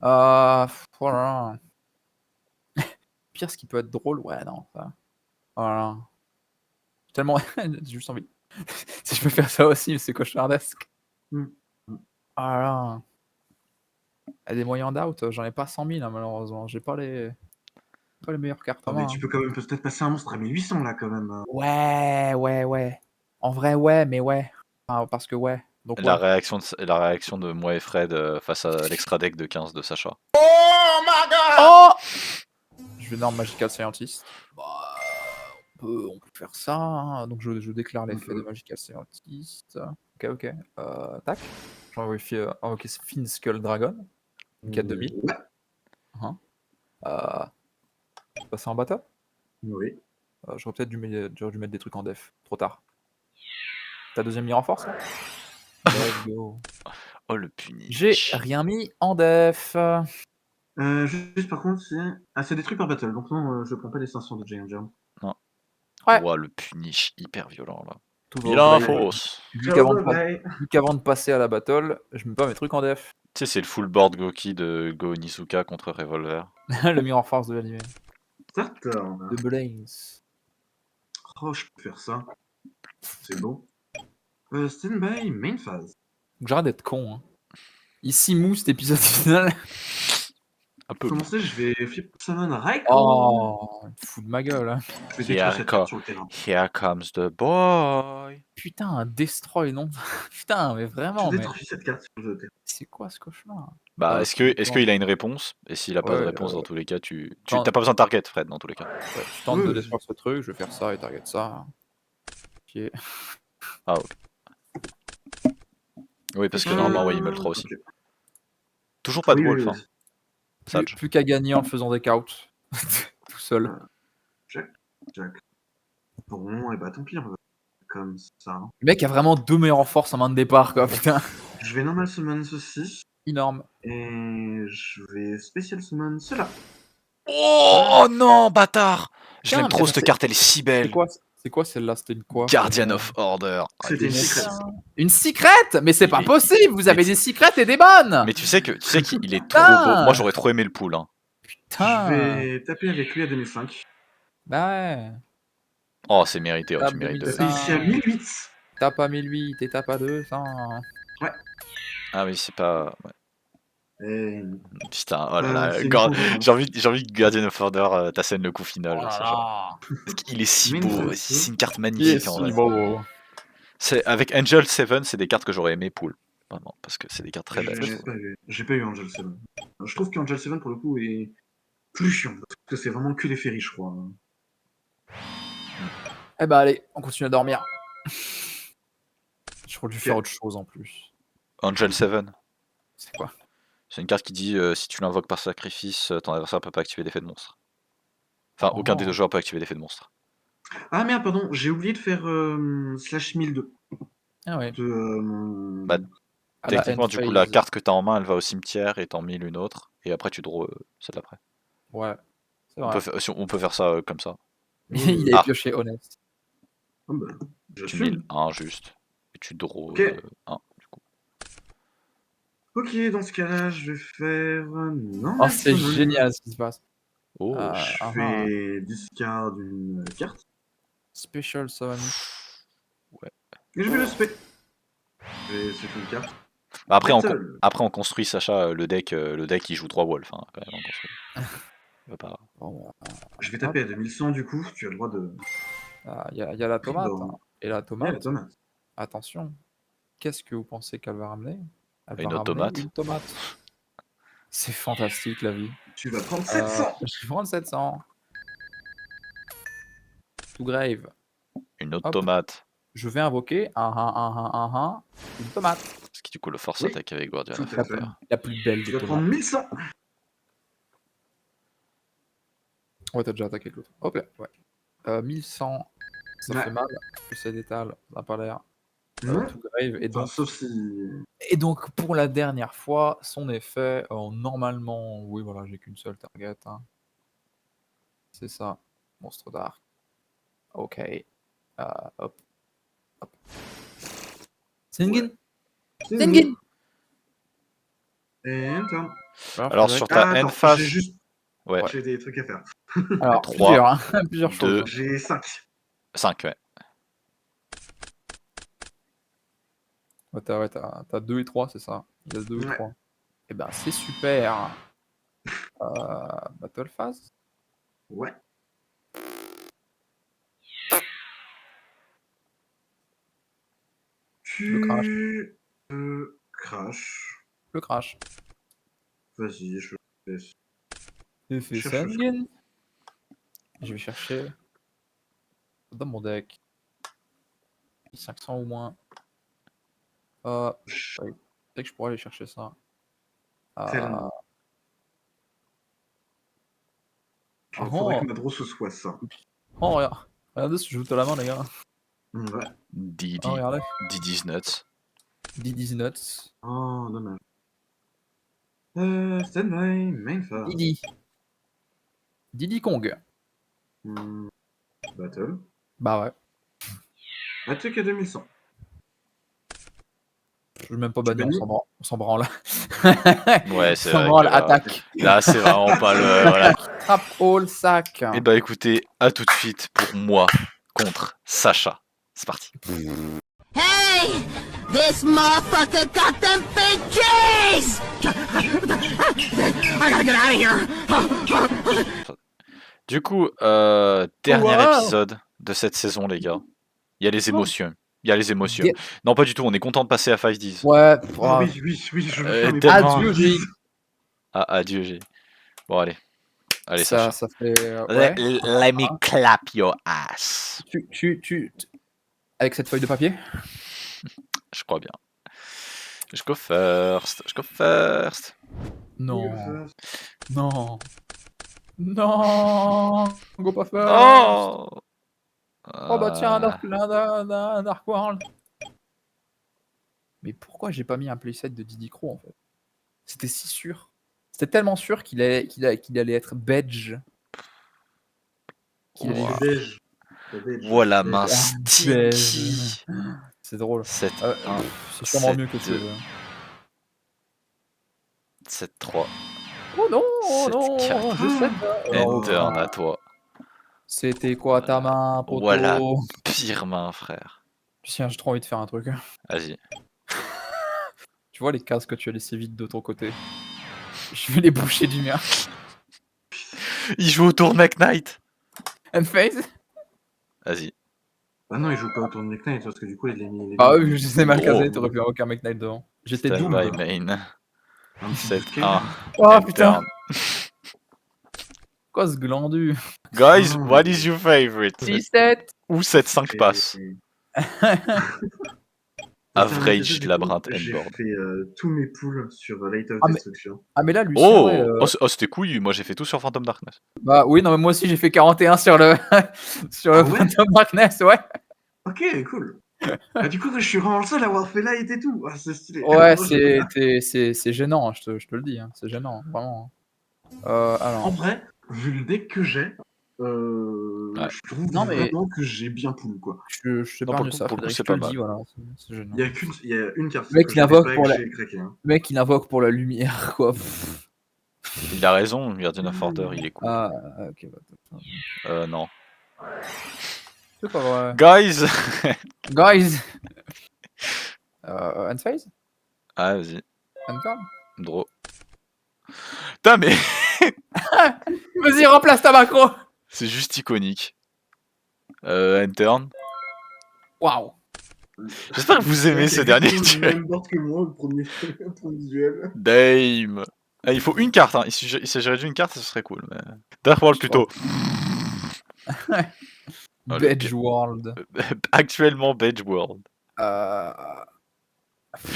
Speaker 4: Voilà. Pire, ce qui peut être drôle, ouais, non, ça. Voilà. Tellement. J'ai juste envie. Si je peux faire ça aussi, c'est cauchemardesque.
Speaker 3: Mm.
Speaker 4: Voilà. Il y a des moyens d'out, j'en ai pas 100 000, hein, malheureusement. J'ai pas les meilleures cartes en
Speaker 3: Ah, mais
Speaker 4: main.
Speaker 3: tu peux quand même peut-être passer un monstre à 1800 là quand même.
Speaker 4: Ouais. En vrai, ouais, mais ouais. Ah, parce que ouais. Donc
Speaker 1: La
Speaker 4: ouais.
Speaker 1: réaction de moi et Fred face à l'extra deck de 15 de Sacha.
Speaker 4: Oh Je vais dans Magical Scientist. Bah, on peut faire ça. Hein. Donc je déclare l'effet de Magical Scientist. Ok. Tac. J'ai invoqué Fin Skull Dragon. Une 4 2000.
Speaker 3: Ouais.
Speaker 4: Je vais passer en bata.
Speaker 3: Oui.
Speaker 4: J'aurais peut-être j'aurais dû mettre des trucs en def. Trop tard. Ta deuxième mise en force là Let's go.
Speaker 1: Oh le puni.
Speaker 4: J'ai rien mis en def.
Speaker 3: Juste par contre, c'est des trucs en battle, donc non, je prends pas les 500 de Giant Germ.
Speaker 4: Ouais.
Speaker 1: Ouah, le punish hyper violent là.
Speaker 4: Tout va au
Speaker 1: Vilain
Speaker 4: blade.
Speaker 1: fausse.
Speaker 4: Vu qu'avant de passer à la battle, je mets pas mes trucs en def.
Speaker 1: Tu sais, c'est le full board Goki de Go Onizuka contre Revolver.
Speaker 4: Le mirror force de l'anime.
Speaker 3: Starter.
Speaker 4: De Blaze.
Speaker 3: Oh, je peux faire ça. C'est beau. Stand-by, main phase.
Speaker 4: Donc j'arrête d'être con. Hein. Ici mou cet épisode final.
Speaker 1: Un
Speaker 3: Pour
Speaker 1: peu.
Speaker 3: commencer, je vais flip summon Raiko.
Speaker 4: Oh, il te fout de ma gueule. Hein.
Speaker 3: Je vais détruire cette carte sur le terrain.
Speaker 1: Here comes the boy.
Speaker 4: Putain, un destroy, non Putain, mais
Speaker 3: Je
Speaker 4: vraiment, mais
Speaker 3: détruis cette carte sur le terrain.
Speaker 4: c'est quoi ce cauchemar
Speaker 1: Bah,
Speaker 4: c'est
Speaker 1: est-ce qu'il a une réponse? Et s'il a pas de
Speaker 4: Ouais,
Speaker 1: réponse, dans tous les cas,
Speaker 4: Tente-
Speaker 1: t'as pas besoin de target, Fred, dans tous les cas.
Speaker 4: Ouais, je tente de
Speaker 3: Ouais,
Speaker 4: détruire ce truc, je vais faire ça et target ça. Ok.
Speaker 1: Ah, ok. Oui, parce que normalement, ouais, il me le fera aussi.
Speaker 3: Ok.
Speaker 1: Toujours pas de
Speaker 3: Oui,
Speaker 1: wolf,
Speaker 3: oui,
Speaker 1: hein.
Speaker 4: Plus,
Speaker 1: Sage.
Speaker 4: plus qu'à gagner en le faisant des couch. Tout seul.
Speaker 3: Jack. Bon, et bah tant pis, on va comme ça.
Speaker 4: Le mec a vraiment 2 meilleures forces en main de départ, quoi, putain.
Speaker 3: Je vais normal summon ceci.
Speaker 4: Énorme.
Speaker 3: Et je vais spécial summon cela.
Speaker 1: Oh non, bâtard! Je
Speaker 4: Putain,
Speaker 1: l'aime
Speaker 4: mais
Speaker 1: trop,
Speaker 4: attends,
Speaker 1: cette carte, elle est si belle.
Speaker 4: C'est quoi celle-là? C'était une quoi
Speaker 1: Guardian of Order.
Speaker 3: C'était une
Speaker 1: elle est-
Speaker 3: secret.
Speaker 4: Une secrète? Mais c'est pas
Speaker 1: Mais-
Speaker 4: possible, vous avez
Speaker 1: mais-
Speaker 4: des secrètes et des bonnes!
Speaker 1: Mais tu sais qu'il est trop
Speaker 4: Putain.
Speaker 1: beau. Moi, j'aurais trop aimé le pool, hein.
Speaker 4: Putain!
Speaker 3: Je vais taper avec lui à 2005.
Speaker 4: Bah ouais.
Speaker 1: Oh, c'est mérité, oh,
Speaker 4: Tape
Speaker 1: tu mérites de...
Speaker 4: 2005.
Speaker 3: Taper ici à 1008.
Speaker 4: Tape à 1008 et tape à 200.
Speaker 1: Ah oui, c'est pas... ouais.
Speaker 3: Et...
Speaker 1: Putain, oh là là,
Speaker 3: c'est une
Speaker 1: Guard-
Speaker 3: chose, hein.
Speaker 1: j'ai envie que Guardian of Order t'assène le coup final.
Speaker 4: Oh là
Speaker 1: Sacha.
Speaker 4: là.
Speaker 1: Parce qu'il est si
Speaker 3: Mais
Speaker 1: beau,
Speaker 3: une
Speaker 1: c'est une carte
Speaker 4: Il est
Speaker 1: magnifique en
Speaker 4: si
Speaker 1: vrai.
Speaker 4: beau.
Speaker 1: Avec Angel 7, c'est des cartes que j'aurais aimé pool. Vraiment, parce que c'est des cartes très belles.
Speaker 3: J'ai pas eu Angel 7. Je trouve qu'Angel 7 pour le coup est plus chiant. Parce que c'est vraiment que les ferries, je crois.
Speaker 4: Eh bah allez, on continue à dormir. J'aurais dû faire
Speaker 3: Ok.
Speaker 4: autre chose en plus.
Speaker 1: Angel 7,
Speaker 4: C'est quoi?
Speaker 1: c'est une carte qui dit si tu l'invoques par sacrifice, ton adversaire peut pas activer d'effet de monstre. Enfin, aucun des
Speaker 4: Oh.
Speaker 1: deux joueurs peut activer d'effet de monstre.
Speaker 3: Ah merde, pardon, j'ai oublié de faire slash 1002.
Speaker 4: Ah ouais.
Speaker 3: De,
Speaker 1: Bah,
Speaker 4: À la
Speaker 1: Techniquement,
Speaker 4: end
Speaker 1: du coup, la
Speaker 4: phase.
Speaker 1: carte que t'as en main, elle va au cimetière et t'en mille une autre. Et après, tu draws celle d'après.
Speaker 4: Ouais. C'est
Speaker 1: On,
Speaker 4: vrai.
Speaker 1: on peut faire ça comme ça.
Speaker 4: Il
Speaker 1: Ah.
Speaker 4: est pioché honnête.
Speaker 3: Oh, bah,
Speaker 1: Tu
Speaker 3: j'assume.
Speaker 1: milles un juste. Et tu draws
Speaker 3: Ok.
Speaker 1: un, du coup.
Speaker 3: Ok, dans ce cas-là, je vais faire. Non,
Speaker 4: Oh, c'est génial ce qui se passe.
Speaker 1: Oh,
Speaker 3: Je fais discard d'une carte.
Speaker 4: Special Summon.
Speaker 3: Et je vais le spé. C'est une carte.
Speaker 1: Bah, après,
Speaker 3: Battle.
Speaker 1: on construit, Sacha, le deck, il joue 3 wolves. Hein, quand même, on construit. Il va pas...
Speaker 4: Bon,
Speaker 3: Je vais taper à 2100 du coup, tu as le droit de.
Speaker 4: il y a la tomate.
Speaker 3: Bon.
Speaker 4: Hein. Et la
Speaker 3: Ouais,
Speaker 4: tomate,
Speaker 3: la tomate.
Speaker 4: attention. Qu'est-ce que vous pensez qu'elle va ramener? Elle
Speaker 1: Une
Speaker 4: va
Speaker 1: autre
Speaker 4: ramener
Speaker 1: tomate.
Speaker 4: une tomate. C'est fantastique la vie.
Speaker 3: Tu vas prendre 700.
Speaker 4: Je vais prendre 700. Tout grave.
Speaker 1: Une autre
Speaker 4: Hop.
Speaker 1: tomate.
Speaker 4: Je vais invoquer une tomate.
Speaker 1: Ce qui du coup le force
Speaker 3: Oui,
Speaker 1: attaque avec Guardian
Speaker 3: tout
Speaker 1: of
Speaker 3: à fait.
Speaker 1: Fire.
Speaker 4: La plus belle
Speaker 3: Tu
Speaker 4: des
Speaker 3: vas prendre
Speaker 4: tomates.
Speaker 3: 1100.
Speaker 4: Ouais, t'as déjà attaqué avec l'autre. Hop là, ouais. 1100, ça
Speaker 3: Ouais.
Speaker 4: fait mal. Possède d'étal, ça n'a pas l'air.
Speaker 3: Non.
Speaker 4: Tout grave. Et
Speaker 3: Enfin,
Speaker 4: donc,
Speaker 3: sauf si.
Speaker 4: pour la dernière fois, son effet, normalement, oui, voilà, j'ai qu'une seule target. Hein. C'est ça. Monstre d'arc. Ok. Hop. Hop. Singin Singin
Speaker 3: Et turn.
Speaker 1: Alors sur
Speaker 3: Ah,
Speaker 1: ta
Speaker 3: attends,
Speaker 1: end phase,
Speaker 3: j'ai juste.
Speaker 1: ouais,
Speaker 3: J'ai des trucs à faire.
Speaker 4: Alors,
Speaker 1: 3,
Speaker 4: plusieurs, hein, plusieurs
Speaker 1: 2,
Speaker 4: choses.
Speaker 3: J'ai 5.
Speaker 1: 5, ouais.
Speaker 4: Ouais, t'as 2 et 3, c'est ça. Il y a 2 et
Speaker 3: Ouais.
Speaker 4: 3. Eh ben, c'est super. Battle phase.
Speaker 3: Ouais.
Speaker 4: Le crash.
Speaker 3: Tu. Crash.
Speaker 4: Le crash.
Speaker 3: Vas-y, je laisse.
Speaker 4: Effet
Speaker 3: Cherche ça.
Speaker 4: Sengin. Je vais chercher dans mon deck 500 ou moins. Ouais, peut-être que je pourrais aller chercher ça.
Speaker 3: Tellement.
Speaker 4: Oh,
Speaker 3: Faudrait que Madros ce soit ça.
Speaker 4: oh, regarde. Regardez ce que je joue à la main, les gars.
Speaker 3: Ouais.
Speaker 4: Oh, regardez.
Speaker 1: Didi's Nuts.
Speaker 4: Didi's Nuts.
Speaker 3: Oh, dommage. Stand-by, main phase.
Speaker 4: Diddy Kong.
Speaker 3: Battle.
Speaker 4: Bah ouais.
Speaker 3: Attaque à 2100.
Speaker 4: Je vais même pas
Speaker 3: Tu
Speaker 4: bannir,
Speaker 3: bannis
Speaker 4: on s'en branle.
Speaker 1: Ouais,
Speaker 4: On
Speaker 1: c'est
Speaker 4: s'en
Speaker 1: vrai
Speaker 4: branle,
Speaker 1: que là,
Speaker 4: attaque.
Speaker 1: là c'est vraiment pas le... Voilà.
Speaker 4: Trap all sac.
Speaker 1: Et bah écoutez, à tout de suite pour moi contre Sacha. C'est parti.
Speaker 5: Hey! This motherfucker got them big keys! I gotta get out of here!
Speaker 1: Du coup, dernier
Speaker 4: Wow.
Speaker 1: épisode de cette saison, les gars. Il y a les émotions. Il y a les émotions.
Speaker 4: Dé-
Speaker 1: Non, pas du tout, on est content de passer à 5-10.
Speaker 4: Ouais.
Speaker 3: Ah oui, je veux faire mes
Speaker 1: tellement.
Speaker 4: Adieu, G.
Speaker 1: Ah, adieu, G. Bon, allez. Allez,
Speaker 4: Ça
Speaker 1: Sacha.
Speaker 4: fait. Ouais.
Speaker 1: Let me clap your ass.
Speaker 4: Avec cette feuille de papier.
Speaker 1: Je crois bien. Je go first. Je go first.
Speaker 4: Non. Non. Non. Go pas first.
Speaker 1: Oh
Speaker 4: Oh bah tiens, un Dark World. Mais pourquoi j'ai pas mis un playset de Diddy Crow en fait? C'était si sûr. C'était tellement sûr qu'il allait être Bedge. Qu'il allait
Speaker 1: Wow.
Speaker 3: Beige.
Speaker 1: Voilà, main
Speaker 4: Bedge.
Speaker 1: stinky.
Speaker 4: C'est drôle.
Speaker 1: 7-1.
Speaker 4: C'est sûrement mieux que tu
Speaker 1: 7-2.
Speaker 4: veux.
Speaker 1: 7-3.
Speaker 4: Oh non, oh
Speaker 1: 7-4.
Speaker 4: non, je sais pas. Oh,
Speaker 1: Turn à toi.
Speaker 4: C'était quoi ta main, poto?
Speaker 1: Voilà. Pire main, frère.
Speaker 4: Tiens, j'ai trop envie de faire un truc.
Speaker 1: Vas-y.
Speaker 4: Tu vois les cases que tu as laissées vides de ton côté? Je vais les boucher du mien.
Speaker 1: Il joue au tour Neck Knight.
Speaker 4: And face?
Speaker 1: Vas-y.
Speaker 3: Bah non, il joue pas autour de Neck Knight parce que du coup, il l'a mis.
Speaker 4: Ah oui, je sais mal casé,
Speaker 1: Oh.
Speaker 4: t'aurais pu avoir aucun Mech Knight devant. J'étais
Speaker 1: Stand by
Speaker 4: doomed.
Speaker 1: main.
Speaker 3: Un petit
Speaker 1: 7-1.
Speaker 4: Oh putain,
Speaker 1: Turn.
Speaker 4: quoi ce glandu?
Speaker 1: Guys, what is your favorite?
Speaker 4: 17.
Speaker 1: Où 7-5 passe? Average
Speaker 3: Du
Speaker 1: labyrinthe
Speaker 3: coup, j'ai
Speaker 1: endboard.
Speaker 3: fait tous mes pools sur Light of
Speaker 4: Ah, mais-
Speaker 3: Destruction.
Speaker 4: Ah mais là, lui,
Speaker 1: Oh,
Speaker 4: c'est vrai,
Speaker 1: c'était couillu. Moi, j'ai fait tout sur Phantom Darkness.
Speaker 4: Bah oui, non mais moi aussi j'ai fait 41 sur le sur le
Speaker 3: Ah ouais
Speaker 4: Phantom Darkness, ouais.
Speaker 3: Ok, cool. Ah, du coup, je suis vraiment le seul à avoir fait Light et tout. Ah, c'est stylé.
Speaker 4: Ouais,
Speaker 3: Moi, je-
Speaker 4: c'est gênant, je te le dis, hein, c'est gênant, vraiment.
Speaker 3: En
Speaker 4: Alors,
Speaker 3: vrai, vu le deck que j'ai,
Speaker 1: Ouais.
Speaker 3: je trouve
Speaker 4: Non, mais-
Speaker 3: vraiment que j'ai bien pool, quoi.
Speaker 4: je
Speaker 1: Non,
Speaker 4: t'épargne
Speaker 1: pour
Speaker 4: ça,
Speaker 1: le coup,
Speaker 4: Frédéric,
Speaker 1: c'est
Speaker 4: je te
Speaker 1: pas
Speaker 4: le dis,
Speaker 1: mal.
Speaker 4: voilà, c'est gênant.
Speaker 3: Il y a une carte
Speaker 4: Le mec,
Speaker 3: que
Speaker 4: il
Speaker 3: j'avais
Speaker 4: invoque
Speaker 3: pas et
Speaker 4: pour
Speaker 3: que
Speaker 4: la-
Speaker 3: j'ai craqué. Hein.
Speaker 4: Le mec, il invoque pour la lumière, quoi.
Speaker 1: Il a raison, Guardian of Order, il est cool.
Speaker 4: Ah, ok, bah,
Speaker 1: Non.
Speaker 4: c'est pas vrai.
Speaker 1: Guys
Speaker 4: Guys! Unphase?
Speaker 1: Ah, vas-y.
Speaker 4: Unturn?
Speaker 1: Draw. Putain, mais
Speaker 4: Vas-y, remplace ta macro!
Speaker 1: c'est juste iconique. Turn.
Speaker 4: Waouh!
Speaker 1: J'espère que vous aimez ce dernier
Speaker 3: Le
Speaker 1: duel.
Speaker 3: même board que moi, le premier, le premier duel.
Speaker 1: Dame. Ah, il faut une carte, hein. Il s'agirait d'une carte, ce serait cool. Mais... Dark World plutôt. Oh, le
Speaker 4: Bedge World.
Speaker 1: Actuellement Bedge World.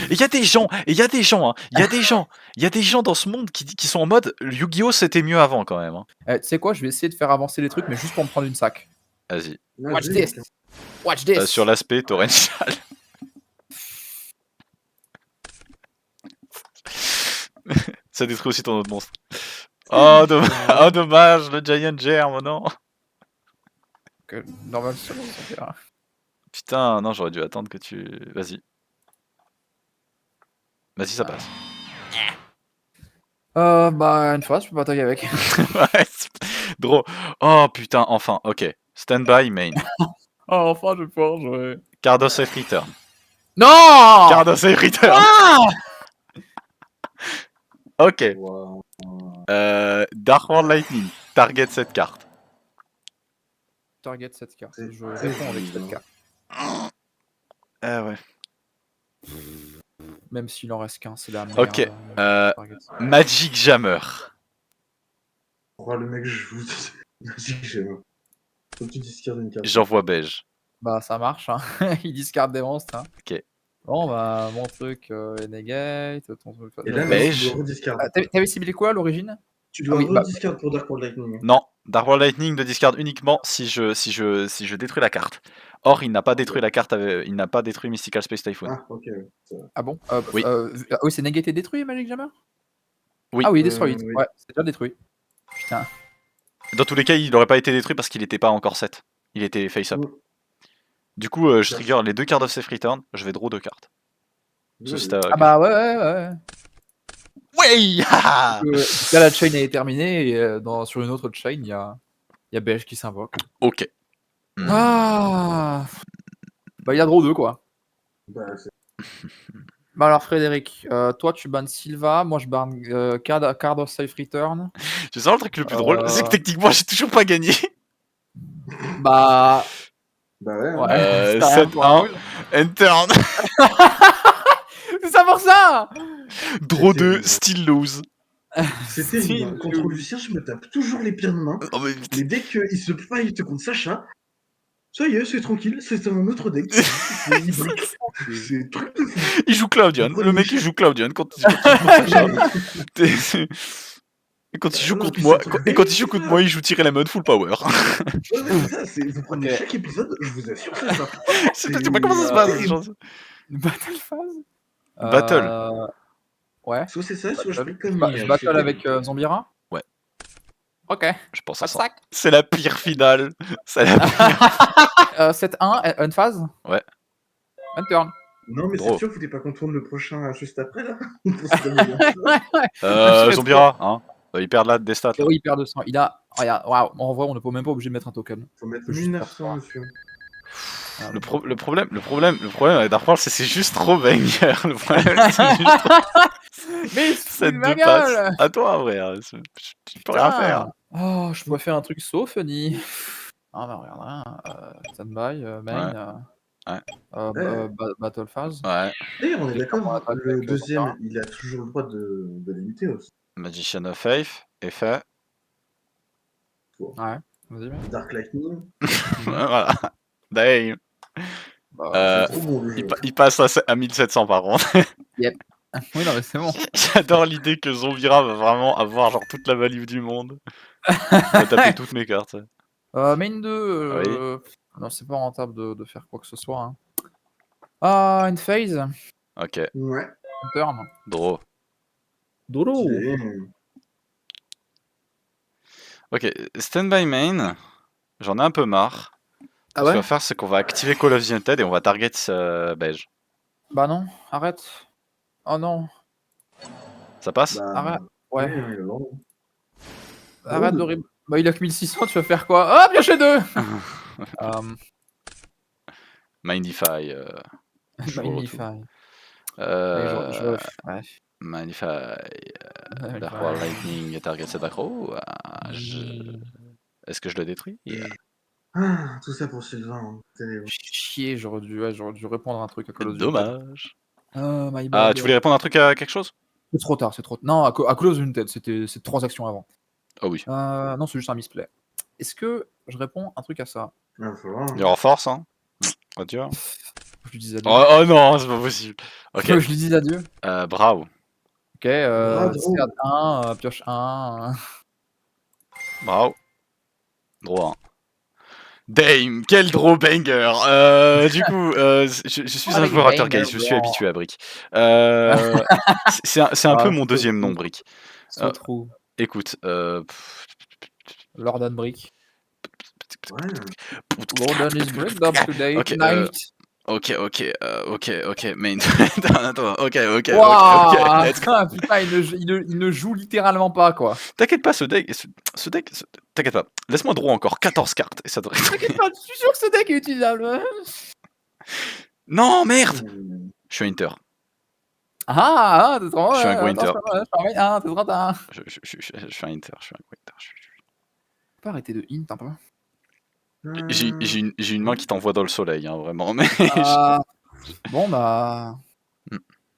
Speaker 1: Et il y a des gens, hein, il y a des gens dans ce monde qui sont en mode Yu-Gi-Oh c'était mieux avant quand même. Hein.
Speaker 4: Tu sais quoi, je vais essayer de faire avancer les trucs, mais juste pour me prendre une sac.
Speaker 1: Vas-y.
Speaker 4: Watch
Speaker 3: Vas-y,
Speaker 4: this.
Speaker 3: mec.
Speaker 4: Watch this.
Speaker 1: Sur l'aspect torrential. Ça détruit aussi ton autre monstre. Oh, oh dommage, le Giant germe, non.
Speaker 4: Normal, c'est bon, ça fait, hein.
Speaker 1: Putain, non, j'aurais dû attendre que tu... Vas-y. Vas-y, ça passe.
Speaker 4: Bah, une fois, je peux pas attaquer avec.
Speaker 1: Ouais, drôle. Oh putain, enfin, ok. Stand by, main.
Speaker 4: Oh, enfin, je vais pouvoir jouer.
Speaker 1: Card of Safe Return.
Speaker 4: Non
Speaker 1: Card of Safe Return.
Speaker 4: Ah
Speaker 1: Ok.
Speaker 3: Wow.
Speaker 1: Dark World Lightning. Target cette carte.
Speaker 4: Target cette carte.
Speaker 3: C'est
Speaker 4: Je
Speaker 3: très
Speaker 4: réponds avec
Speaker 3: bizarre.
Speaker 4: cette carte.
Speaker 1: Ah ouais.
Speaker 4: Même s'il en reste qu'un, c'est la merde.
Speaker 1: Ok. Magic Jammer.
Speaker 3: Oh, le mec, je vous. Vas-y, j'aime. Faut que tu discardes une carte.
Speaker 1: J'envoie beige.
Speaker 4: Bah, ça marche, hein. Il discarde des monstres, hein.
Speaker 1: Ok.
Speaker 4: Bon, bah, mon truc, negate, ton truc...
Speaker 3: Et là,
Speaker 1: beige.
Speaker 3: tu dois rediscard.
Speaker 4: T'avais ciblé quoi à l'origine?
Speaker 3: Tu dois
Speaker 4: oui, bah-
Speaker 3: rediscard pour Dark World Lightning.
Speaker 1: Non, Dark World Lightning ne discard uniquement si je détruis la carte. Or, il n'a pas détruit la carte, il n'a pas détruit Mystical Space Typhoon.
Speaker 3: Ah, ok. Ça va.
Speaker 4: Ah bon
Speaker 1: Oui.
Speaker 4: Oui, c'est negate et détruit, Magic Jammer?
Speaker 1: Oui.
Speaker 4: Ah oui, destroy it.
Speaker 3: oui.
Speaker 4: Ouais, c'est déjà détruit. Putain.
Speaker 1: Dans tous les cas, il n'aurait pas été détruit parce qu'il n'était pas encore 7. Il était face up.
Speaker 3: Mm.
Speaker 1: Du coup, je trigger les 2 cards of Safe Return, je vais draw 2 cartes.
Speaker 3: Vas-y.
Speaker 1: Si t'as-
Speaker 4: Ah bah ouais.
Speaker 1: Ouais.
Speaker 4: Là, la chain est terminée et sur une autre chain, il y a Beige qui s'invoque.
Speaker 1: Ok.
Speaker 4: Ah bah, il a draw 2, quoi.
Speaker 3: Bah, c'est-
Speaker 4: Bah alors, Frédéric, toi, tu bannes Sylva, moi, je banne Card of Safe Return.
Speaker 1: Tu sens le truc le plus drôle, c'est que techniquement, j'ai toujours pas gagné.
Speaker 4: Bah...
Speaker 3: Bah ouais.
Speaker 4: Ouais. c'est rien pour
Speaker 1: 7-1.
Speaker 4: cool.
Speaker 1: Enter.
Speaker 4: C'est ça pour ça.
Speaker 1: Draw
Speaker 3: C'est
Speaker 1: 2,
Speaker 3: terrible.
Speaker 1: still lose.
Speaker 3: C'est terrible. Contre Lucien, je me tape toujours les pires de main.
Speaker 1: Oh, mais...
Speaker 3: Mais dès qu'il se fight contre Sacha, ça y est, c'est tranquille, c'est un autre deck. C'est hybride. C'est truc de fou.
Speaker 1: Il joue Cloudian.
Speaker 3: Pourquoi
Speaker 1: Le mec,
Speaker 3: Michel
Speaker 1: il joue Cloudian quand il joue contre Sacha. Et quand il joue
Speaker 3: Non,
Speaker 1: contre
Speaker 3: puis
Speaker 1: moi,
Speaker 3: c'est un truc
Speaker 1: et quand il joue
Speaker 3: délicieux,
Speaker 1: contre
Speaker 3: ça.
Speaker 1: moi, il joue tirer la mode full power.
Speaker 3: Ouais, mais c'est ça, vous prenez
Speaker 4: Ok.
Speaker 3: chaque épisode, je vous assure, c'est ça.
Speaker 1: Je sais pas comment ça se passe. Genre...
Speaker 4: Battle phase
Speaker 1: Battle.
Speaker 4: Ouais.
Speaker 3: Soit c'est ça, soit je
Speaker 4: Battle.
Speaker 3: fais comme
Speaker 4: Je battle avec Zombira.
Speaker 1: Ouais.
Speaker 4: Ok.
Speaker 1: Je pense
Speaker 4: Pas
Speaker 1: à
Speaker 4: de
Speaker 1: ça.
Speaker 4: sac.
Speaker 1: C'est la pire finale. C'est la pire.
Speaker 4: 7-1, unphase.
Speaker 1: Ouais.
Speaker 4: Unturn.
Speaker 3: Non, mais
Speaker 1: Drôle.
Speaker 3: c'est sûr, vous voulez pas qu'on tourne le prochain juste après, là Pour se donner bien.
Speaker 1: Zombira, hein. Il perd là des stats. Là.
Speaker 4: Oui, il perd 200. Il a. Regarde, waouh. En vrai, on n'est même pas obligé de mettre un token.
Speaker 3: Faut mettre
Speaker 4: Faut juste
Speaker 3: 1900, monsieur.
Speaker 1: Le problème avec Dark World, c'est juste trop banger. Le problème, c'est juste
Speaker 4: Mais
Speaker 1: cette
Speaker 4: ma
Speaker 1: deux passes.
Speaker 4: gueule.
Speaker 1: À toi, frère. Je peux rien faire.
Speaker 4: Oh, je pourrais faire un truc so funny. Ah bah regarde, hein. Standby, main. Battle phase.
Speaker 1: Ouais.
Speaker 3: D'ailleurs, on est
Speaker 4: Et
Speaker 3: d'accord,
Speaker 4: comment
Speaker 3: hein,
Speaker 4: attaque
Speaker 3: le
Speaker 4: avec
Speaker 3: deuxième,
Speaker 4: Zombira.
Speaker 3: il a toujours le droit de limiter aussi.
Speaker 1: Magician of Faith, effet.
Speaker 4: Ouais, vas-y, mec.
Speaker 3: Dark Lightning,
Speaker 1: Voilà. Damn.
Speaker 4: Bah,
Speaker 3: c'est trop bon le jeu.
Speaker 1: Il passe à 1700 par contre.
Speaker 4: oui, non, mais c'est bon.
Speaker 1: J'adore l'idée que Zombira va vraiment avoir genre toute la value du monde. Il va taper toutes mes cartes.
Speaker 4: Main 2, non, c'est pas rentable de faire quoi que ce soit. Hein. Ah, une phase,
Speaker 1: Ok.
Speaker 3: Ouais.
Speaker 4: un turn.
Speaker 1: Draw.
Speaker 4: Dolo.
Speaker 3: Stylé.
Speaker 1: Ok. Stand by main. J'en ai un peu marre.
Speaker 4: Ah
Speaker 1: Ce qu'on
Speaker 4: ouais
Speaker 1: va faire, c'est qu'on va activer Call of the United et on va target beige.
Speaker 4: Bah non, arrête. Oh non,
Speaker 1: Ça passe
Speaker 3: Bah,
Speaker 4: arrête. Ouais,
Speaker 3: oui, oui, bon.
Speaker 4: arrête
Speaker 3: Oh,
Speaker 4: de rib... Bah il a que 1600, tu vas faire quoi? Ah, piocher 2.
Speaker 1: Mindify.
Speaker 4: Magnify. Ouais.
Speaker 1: Mindify. Dark World Lightning, target set accro. Est-ce que je le détruis
Speaker 3: Ah, tout ça pour Sylvain. Hein. Terrible.
Speaker 4: Chier, j'aurais dû répondre à un truc à Call of Duty.
Speaker 1: Dommage.
Speaker 4: My bad.
Speaker 1: Ah, tu voulais répondre à un truc à quelque chose
Speaker 4: C'est trop tard, c'est trop. Non, à Call of Duty, c'est 3 actions avant.
Speaker 1: Oh oui.
Speaker 4: Non, c'est juste un misplay. Est-ce que je réponds un truc à ça?
Speaker 3: Ah, faut voir.
Speaker 1: Il est en force, hein. Adieu.
Speaker 4: je lui dise adieu.
Speaker 1: Oh non, c'est pas possible. Ok,
Speaker 4: Faut que je lui dise adieu.
Speaker 1: bravo.
Speaker 4: Ok, discard 1, pioche 1.
Speaker 1: Bravo. Draw 1. Dame, quel draw banger. Du coup, je suis un joueur à Turgaze, je suis habitué à Brick. C'est un peu mon deuxième nom, Brick.
Speaker 4: So true.
Speaker 1: Écoute,
Speaker 4: Lord and Brick.
Speaker 3: Ouais.
Speaker 4: Lord is bricked up today,
Speaker 1: Ok,
Speaker 4: tonight.
Speaker 1: ok, main. Attends, ok,
Speaker 4: Wouah,
Speaker 1: let's go.
Speaker 4: putain, il ne joue littéralement pas, quoi.
Speaker 1: T'inquiète pas, ce deck, t'inquiète pas. Laisse-moi draw encore 14 cartes et ça devrait.
Speaker 4: T'inquiète pas, je suis sûr que ce deck est utilisable.
Speaker 1: Non, merde. Je suis Inter.
Speaker 4: T'es trop.
Speaker 1: Je suis un gros Inter.
Speaker 4: T'es trop tard.
Speaker 1: Je suis un Inter. Je suis un gros Inter.
Speaker 4: Tu peux arrêter de int un peu.
Speaker 1: J'ai une main qui t'envoie dans le soleil, hein, vraiment. Mais
Speaker 4: Bon, bah.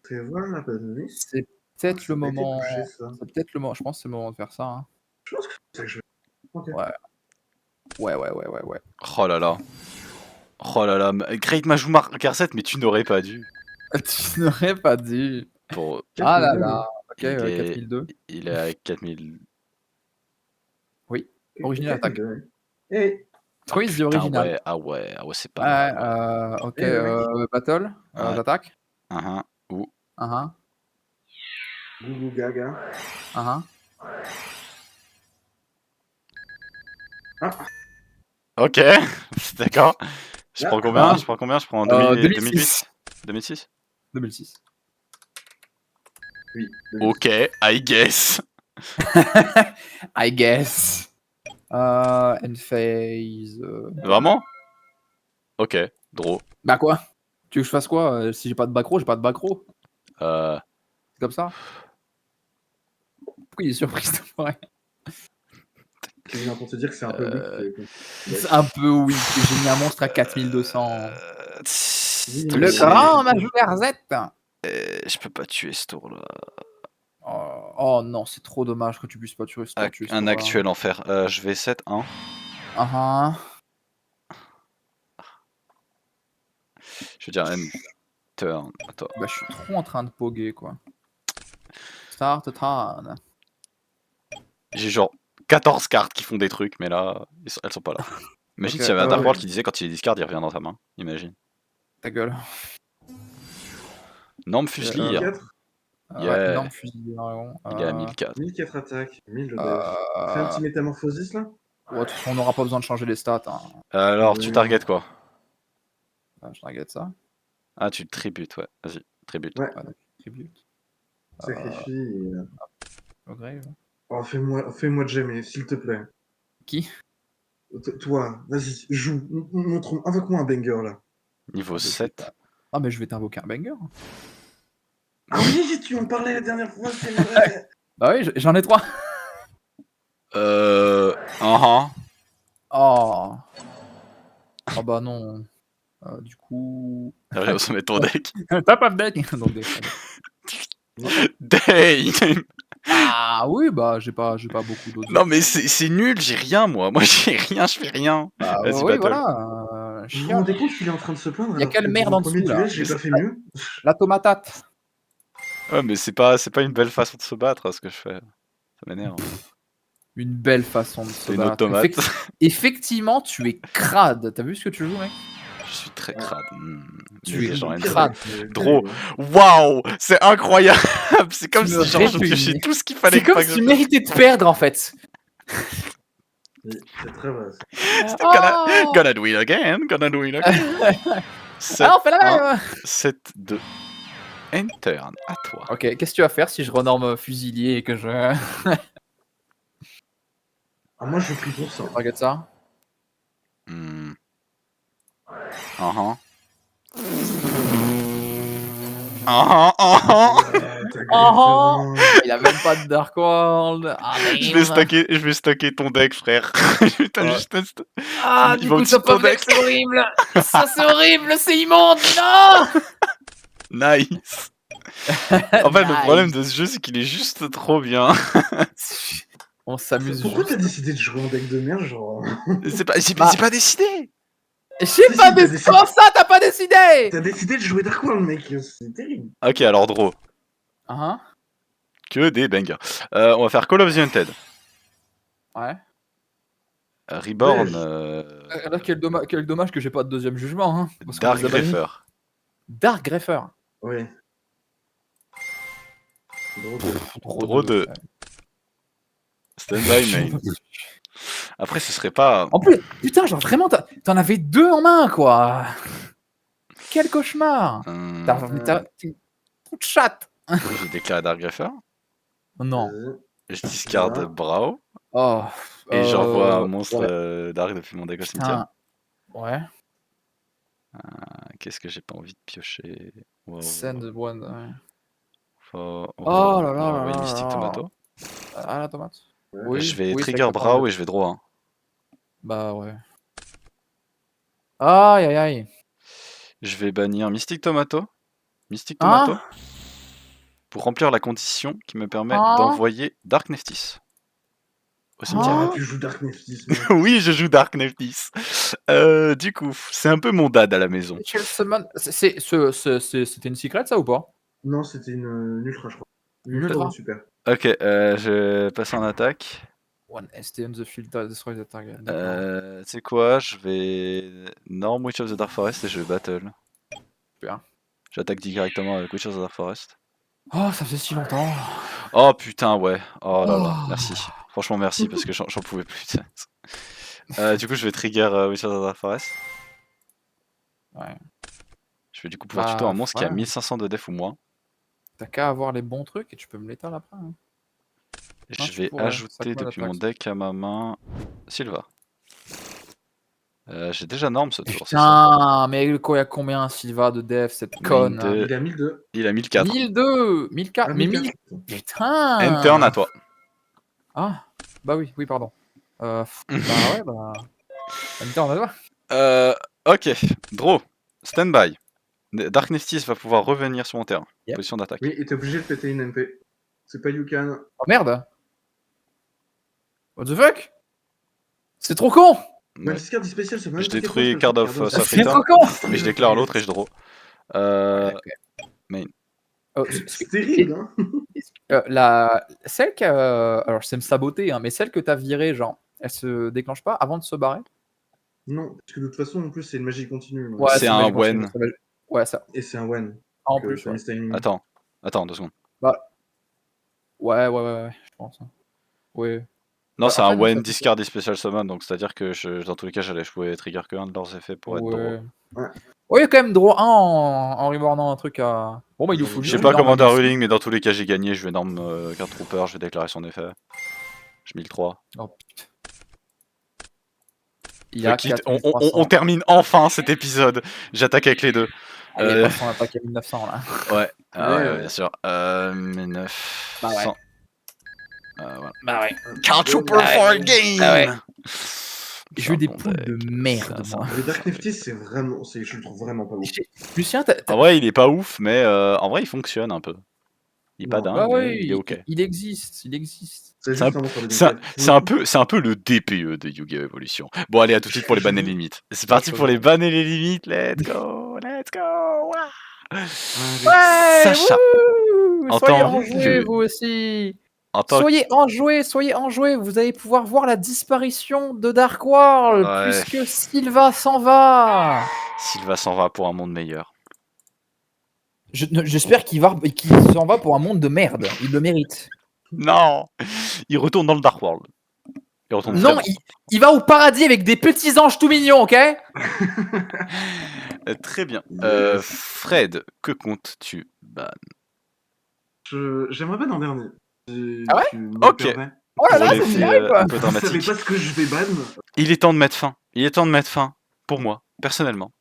Speaker 3: Fais voir la panne.
Speaker 4: C'est peut-être le moment.
Speaker 3: Touché, ça.
Speaker 4: C'est peut-être le moment. Je pense que c'est le moment de faire ça. Hein.
Speaker 3: Je pense que c'est ça que je vais. Ok.
Speaker 4: Ouais.
Speaker 1: oh là là. Oh là là. Great Majou Marker mais tu n'aurais pas dû.
Speaker 4: Tu n'aurais pas dû.
Speaker 1: Pour...
Speaker 4: Ah là là. Ok,
Speaker 1: Il est-
Speaker 4: 4002.
Speaker 1: Il est à 4000.
Speaker 4: Original attaque.
Speaker 3: Hey.
Speaker 4: Oui, c'est original.
Speaker 1: Ah ouais, c'est pas mal.
Speaker 4: Ok,
Speaker 3: ouais.
Speaker 4: battle,
Speaker 1: Ouais.
Speaker 4: d'attaque.
Speaker 1: Ou.
Speaker 3: Gougou gaga.
Speaker 1: Ok, d'accord. Je prends combien? Je prends
Speaker 4: 2006.
Speaker 1: 2006
Speaker 4: 2006.
Speaker 3: Oui.
Speaker 1: Ok, I guess.
Speaker 4: I guess. End phase.
Speaker 1: Vraiment? Ok, draw.
Speaker 4: Bah quoi? Tu veux que je fasse quoi? Si j'ai pas de backrow, j'ai pas de backrow.
Speaker 1: Euh,
Speaker 4: C'est comme ça. Pourquoi il est surpris cette fois?
Speaker 3: Je viens pour te dire que c'est un peu weak.
Speaker 4: C'est un peu weak. J'ai mis un monstre à 4200.
Speaker 1: Le
Speaker 4: Le grand Majouler Z.
Speaker 1: Je peux pas tuer ce tour là.
Speaker 4: Oh non, c'est trop dommage que tu puisses pas tuer ce tour.
Speaker 1: Un actuel enfer. Je vais 7-1. Je veux dire end turn. Attends.
Speaker 4: Bah, je suis trop en train de poguer quoi. Start turn.
Speaker 1: J'ai genre 14 cartes qui font des trucs, mais là, elles sont pas là. Imagine
Speaker 4: Ok,
Speaker 1: s'il y avait un Dark
Speaker 3: ouais.
Speaker 1: World qui disait quand il est discard, il revient dans ta main. Imagine.
Speaker 4: Ta gueule.
Speaker 1: Norme Fusilier.
Speaker 3: 4.
Speaker 1: Yeah.
Speaker 4: Énorme fusil dragon.
Speaker 1: Il est à 1004.
Speaker 3: 1004 attaques. 1000 de def. Fais un petit métamorphosis là.
Speaker 4: Ouais, de toute façon, on n'aura pas besoin de changer les stats. Hein.
Speaker 1: Alors, tu targetes quoi?
Speaker 4: Je target ça.
Speaker 1: Ah, tu tributes, ouais. Vas-y, tribute.
Speaker 3: Ouais.
Speaker 4: Tribute.
Speaker 3: Sacrifie. Et...
Speaker 4: Au grave.
Speaker 3: Oh, fais-moi de jamais, s'il te plaît.
Speaker 4: Qui?
Speaker 3: Toi, vas-y, joue. Montre-moi, invoque-moi un banger là.
Speaker 1: Niveau 7.
Speaker 4: Ah, mais je vais t'invoquer un banger.
Speaker 3: Ah oui, tu en parlais la dernière fois, c'est vrai.
Speaker 4: Bah oui, j'en ai 3.
Speaker 1: Uh-huh.
Speaker 4: Oh. Oh bah non. Du coup.
Speaker 1: T'as se mettre ton deck.
Speaker 4: T'as pas de deck dans le deck.
Speaker 1: Damn.
Speaker 4: Ah oui, bah j'ai pas beaucoup d'autres.
Speaker 1: Non, mais c'est nul, j'ai rien moi. Moi, j'ai rien, je fais rien.
Speaker 4: Bah,
Speaker 1: Vas-y,
Speaker 4: oui,
Speaker 1: battle.
Speaker 4: voilà.
Speaker 3: Vous vous
Speaker 4: Chiant.
Speaker 3: rendez compte qu'il est en train de se plaindre?
Speaker 4: Y a
Speaker 3: alors
Speaker 4: quelle
Speaker 3: que
Speaker 4: merde
Speaker 3: dans
Speaker 4: en
Speaker 3: le premier
Speaker 4: dessous, là?
Speaker 3: duel, j'ai pas fait mieux.
Speaker 4: La tomatate.
Speaker 1: Ouais, mais c'est pas une belle façon de se battre, ce que je fais. Ça m'énerve.
Speaker 4: Une belle façon de se
Speaker 1: C'est une
Speaker 4: battre.
Speaker 1: automate.
Speaker 4: Effectivement, tu es crade. T'as vu ce que tu joues, mec?
Speaker 1: Je suis très crade.
Speaker 4: Tu es
Speaker 1: genre
Speaker 4: crade.
Speaker 1: Draw. Waouh, c'est incroyable. C'est comme
Speaker 4: Tu
Speaker 1: si
Speaker 4: me
Speaker 1: genre, je
Speaker 4: répugnais.
Speaker 1: piochais tout ce qu'il fallait.
Speaker 4: C'est comme
Speaker 1: pas
Speaker 4: si
Speaker 1: que
Speaker 4: tu
Speaker 1: je-
Speaker 4: méritais de perdre, en fait.
Speaker 3: C'est très vrai.
Speaker 1: C'était gonna do it again. Gonna do it again. 7,
Speaker 4: Ah, on fait la même.
Speaker 1: 7, 2. Interne, à toi.
Speaker 4: Ok, qu'est-ce que tu vas faire si je renorme fusilier et que je
Speaker 3: Ah, moi, je prie pour ça.
Speaker 4: regarde ça?
Speaker 1: Hmm.
Speaker 4: Il a même pas de Dark World. Ah,
Speaker 1: Je vais stacker ton deck, frère. Putain,
Speaker 4: Ouais.
Speaker 1: juste
Speaker 4: Ah,
Speaker 1: il
Speaker 4: du
Speaker 1: va
Speaker 4: coup,
Speaker 1: au-dessus
Speaker 4: ça
Speaker 1: de ton
Speaker 4: peut
Speaker 1: deck.
Speaker 4: c'est horrible. Ça, c'est horrible, c'est immonde. Non.
Speaker 1: Nice. En fait, le
Speaker 4: Nice.
Speaker 1: problème de ce jeu, c'est qu'il est juste trop bien.
Speaker 4: On s'amuse
Speaker 3: Pourquoi
Speaker 4: juste.
Speaker 3: t'as décidé de jouer en deck de merde, genre?
Speaker 1: C'est pas,
Speaker 4: Bah.
Speaker 1: c'est pas décidé.
Speaker 4: J'ai
Speaker 3: Si,
Speaker 4: pas
Speaker 3: si, t'as
Speaker 4: décidé.
Speaker 3: décidé.
Speaker 4: Comment ça, t'as pas décidé?
Speaker 3: T'as décidé de jouer Dark World, mec. C'est terrible.
Speaker 1: Ok, alors Draw.
Speaker 4: Hein?
Speaker 1: Que des bangers. On va faire Call of the Hunted.
Speaker 4: Ouais.
Speaker 1: Reborn.
Speaker 3: Ouais,
Speaker 4: Là, quel dommage que j'ai pas de deuxième jugement. Hein, parce qu'on
Speaker 1: Dark
Speaker 4: les a bannis.
Speaker 1: Greffer.
Speaker 4: Dark Greffer.
Speaker 3: Ouais.
Speaker 1: Draw 2. Stand by main. Après, ce serait pas.
Speaker 4: En plus, putain, genre vraiment, t'en avais deux en main, quoi. Quel cauchemar. T'as une trop de chatte.
Speaker 1: J'ai déclaré Dark Greffer.
Speaker 4: Non.
Speaker 1: Je discarde
Speaker 3: Voilà.
Speaker 1: Brawl.
Speaker 4: Oh.
Speaker 1: Et j'envoie un monstre
Speaker 4: ouais.
Speaker 1: Dark depuis mon deck au cimetière.
Speaker 4: Putain. Ouais.
Speaker 1: Qu'est-ce que j'ai pas envie de piocher? Wow.
Speaker 4: Send one. Ouais.
Speaker 1: Oh
Speaker 4: là là là
Speaker 1: ouais,
Speaker 4: là
Speaker 1: Mystic
Speaker 4: là.
Speaker 1: Tomato.
Speaker 4: Ah, la tomate.
Speaker 3: Ouais.
Speaker 4: Oui,
Speaker 1: Je vais
Speaker 4: oui,
Speaker 1: trigger
Speaker 4: c'est
Speaker 1: Brawl et je vais draw 1.
Speaker 4: Bah ouais. Aïe aïe aïe.
Speaker 1: Je vais bannir Mystic Tomato. Mystic
Speaker 4: Hein?
Speaker 1: Tomato. Pour remplir la condition qui me permet
Speaker 4: Hein?
Speaker 1: d'envoyer Dark Neftis au cimetière.
Speaker 4: Hein?
Speaker 3: Ah, tu joues Dark Neftis, mec.
Speaker 1: Oui, je joue Dark Neftis. Du coup, c'est un peu mon dad à la maison.
Speaker 4: Special Summon. C'était une secret ça ou pas?
Speaker 3: Non, c'était une ultra, je crois.
Speaker 4: Une ultra?
Speaker 3: Super.
Speaker 1: Ok, je passe en attaque.
Speaker 4: One ST on the field to destroy the target.
Speaker 1: Tu sais quoi, je vais Norm Witch of the Dark Forest et je vais battle.
Speaker 4: Super.
Speaker 1: J'attaque directement avec Witch of the Dark Forest.
Speaker 4: Oh, ça faisait si longtemps.
Speaker 1: Oh putain, ouais. Oh là là,
Speaker 4: Oh.
Speaker 1: merci. Franchement, merci parce que j'en pouvais plus. Du coup, je vais trigger Witch of the Dark Forest.
Speaker 4: Ouais.
Speaker 1: Je vais du coup pouvoir
Speaker 4: Bah,
Speaker 1: tuer un monstre qui a
Speaker 4: ouais.
Speaker 1: 1500 de def ou moins.
Speaker 4: T'as qu'à avoir les bons trucs et tu peux me l'étaler après. Hein. Non,
Speaker 1: Je
Speaker 4: tu
Speaker 1: vais
Speaker 4: pourrais.
Speaker 1: ajouter
Speaker 4: 5000
Speaker 1: depuis mon
Speaker 4: attaques.
Speaker 1: deck à ma main Sylva. J'ai déjà Norm ce tour, c'est ça?
Speaker 4: Putain, mais quoi, il y a combien Sylva de def, cette conne?
Speaker 1: 1002.
Speaker 3: Il a 1002.
Speaker 1: Il a 1004.
Speaker 4: 1002 1004
Speaker 3: Ah,
Speaker 4: mais
Speaker 3: 1004.
Speaker 4: 1000. Putain!
Speaker 1: N-turn à toi.
Speaker 4: Ah, bah oui, pardon. Bah ouais, bah. Turn à toi.
Speaker 1: Ok, draw. Stand by. Dark Neftis va pouvoir revenir sur mon terrain.
Speaker 4: Yep.
Speaker 1: Position d'attaque.
Speaker 3: Oui, et t'es obligé de péter une MP. C'est pas Yukan.
Speaker 4: Oh merde! What the fuck? C'est trop con!
Speaker 3: Ouais. Discard spécial, c'est
Speaker 1: Je détruis Card of Soft
Speaker 4: C'est trop
Speaker 1: Return,
Speaker 4: con!
Speaker 1: mais je déclare l'autre et je draw. Main.
Speaker 4: Oh,
Speaker 3: C'est terrible, hein.
Speaker 4: Celle qui alors, c'est me saboter, hein, mais celle que t'as virée, genre, elle se déclenche pas avant de se barrer?
Speaker 3: Non, parce que de toute façon, en plus, c'est une magie continue. donc.
Speaker 4: Ouais,
Speaker 1: C'est
Speaker 4: une
Speaker 1: un
Speaker 4: magie continue,
Speaker 1: Wen.
Speaker 4: c'est magie- Ouais, ça.
Speaker 3: Et c'est un Wen.
Speaker 4: En
Speaker 3: Donc,
Speaker 4: plus,
Speaker 3: ça
Speaker 4: ouais.
Speaker 3: mise timing.
Speaker 1: Attends, 2 secondes.
Speaker 4: Ouais, je pense. Hein. Ouais.
Speaker 1: Non,
Speaker 4: Bah,
Speaker 1: c'est
Speaker 4: en
Speaker 1: un
Speaker 4: fait, non,
Speaker 1: Wen
Speaker 4: ça-
Speaker 1: discard et Special Summon, donc c'est-à-dire que dans tous les cas, je pouvais trigger que un de leurs effets pour être draw.
Speaker 3: Ouais.
Speaker 4: Ouais, il y a quand même draw 1 en rebornant un truc à. Bon, bah, il nous faut
Speaker 1: Je
Speaker 4: juste
Speaker 1: sais pas
Speaker 4: une
Speaker 1: Commander
Speaker 4: normal.
Speaker 1: Ruling, mais dans tous les cas, j'ai gagné. Je vais Norm Card Trooper, je vais déclarer son effet. Je 1003.
Speaker 4: Oh putain. Il y a
Speaker 1: Fuck it,
Speaker 4: 4300.
Speaker 1: on termine enfin cet épisode. J'attaque avec les deux.
Speaker 4: Il est passé en attaque à 1900 là.
Speaker 1: Ouais,
Speaker 3: Ouais.
Speaker 1: bien sûr. 1900.
Speaker 4: Bah ouais.
Speaker 1: Voilà.
Speaker 4: Bah ouais.
Speaker 1: Card Trooper for a game.
Speaker 4: Ah ouais.
Speaker 1: J'ai
Speaker 4: J'ai eu des
Speaker 1: bon
Speaker 4: poules
Speaker 1: deck,
Speaker 4: de merde,
Speaker 1: ça,
Speaker 4: moi.
Speaker 3: Le Dark Neftis, je le trouve vraiment pas ouf.
Speaker 4: Lucien,
Speaker 1: En vrai, il est pas ouf, mais en vrai, il fonctionne un peu. Il est pas
Speaker 3: Non.
Speaker 1: dingue,
Speaker 4: bah
Speaker 1: mais
Speaker 4: ouais,
Speaker 1: il est ok.
Speaker 4: il existe.
Speaker 3: C'est
Speaker 1: C'est
Speaker 3: juste un monstre de
Speaker 1: C'est un peu le DPE de Yu-Gi-Oh! Evolution. Bon, allez, à tout de suite pour les bannes et les limites. C'est parti pour les bannes et les limites. Let's go, let's go. Ouah.
Speaker 4: Ouais,
Speaker 1: Sacha,
Speaker 4: wouh,
Speaker 1: en
Speaker 4: soyez
Speaker 1: tant
Speaker 4: enjoués,
Speaker 1: que-
Speaker 4: vous aussi.
Speaker 1: en tant
Speaker 4: Soyez enjoués. Vous allez pouvoir voir la disparition de Dark World,
Speaker 1: Ouais.
Speaker 4: puisque Sylva s'en va.
Speaker 1: Sylva s'en va pour un monde meilleur.
Speaker 4: J'espère qu'il s'en va pour un monde de merde. Il le mérite.
Speaker 1: Non, il retourne dans le Dark World. Il retourne
Speaker 4: Non,
Speaker 1: vraiment.
Speaker 4: il va au paradis avec des petits anges tout mignons, ok?
Speaker 1: Très bien.
Speaker 3: Yes.
Speaker 1: Fred, que comptes-tu ban?
Speaker 3: J'aimerais ban en dernier.
Speaker 4: Ah ouais?
Speaker 3: Tu me
Speaker 1: Ok.
Speaker 3: permets.
Speaker 4: Oh là
Speaker 1: Pour
Speaker 4: là, ça
Speaker 1: l'effet,
Speaker 4: me dirait, quoi.
Speaker 1: un peu
Speaker 3: Je savais
Speaker 1: dramatique.
Speaker 3: pas ce que je vais ban.
Speaker 1: Il est temps de mettre fin. Il est temps de mettre fin. Pour moi, personnellement.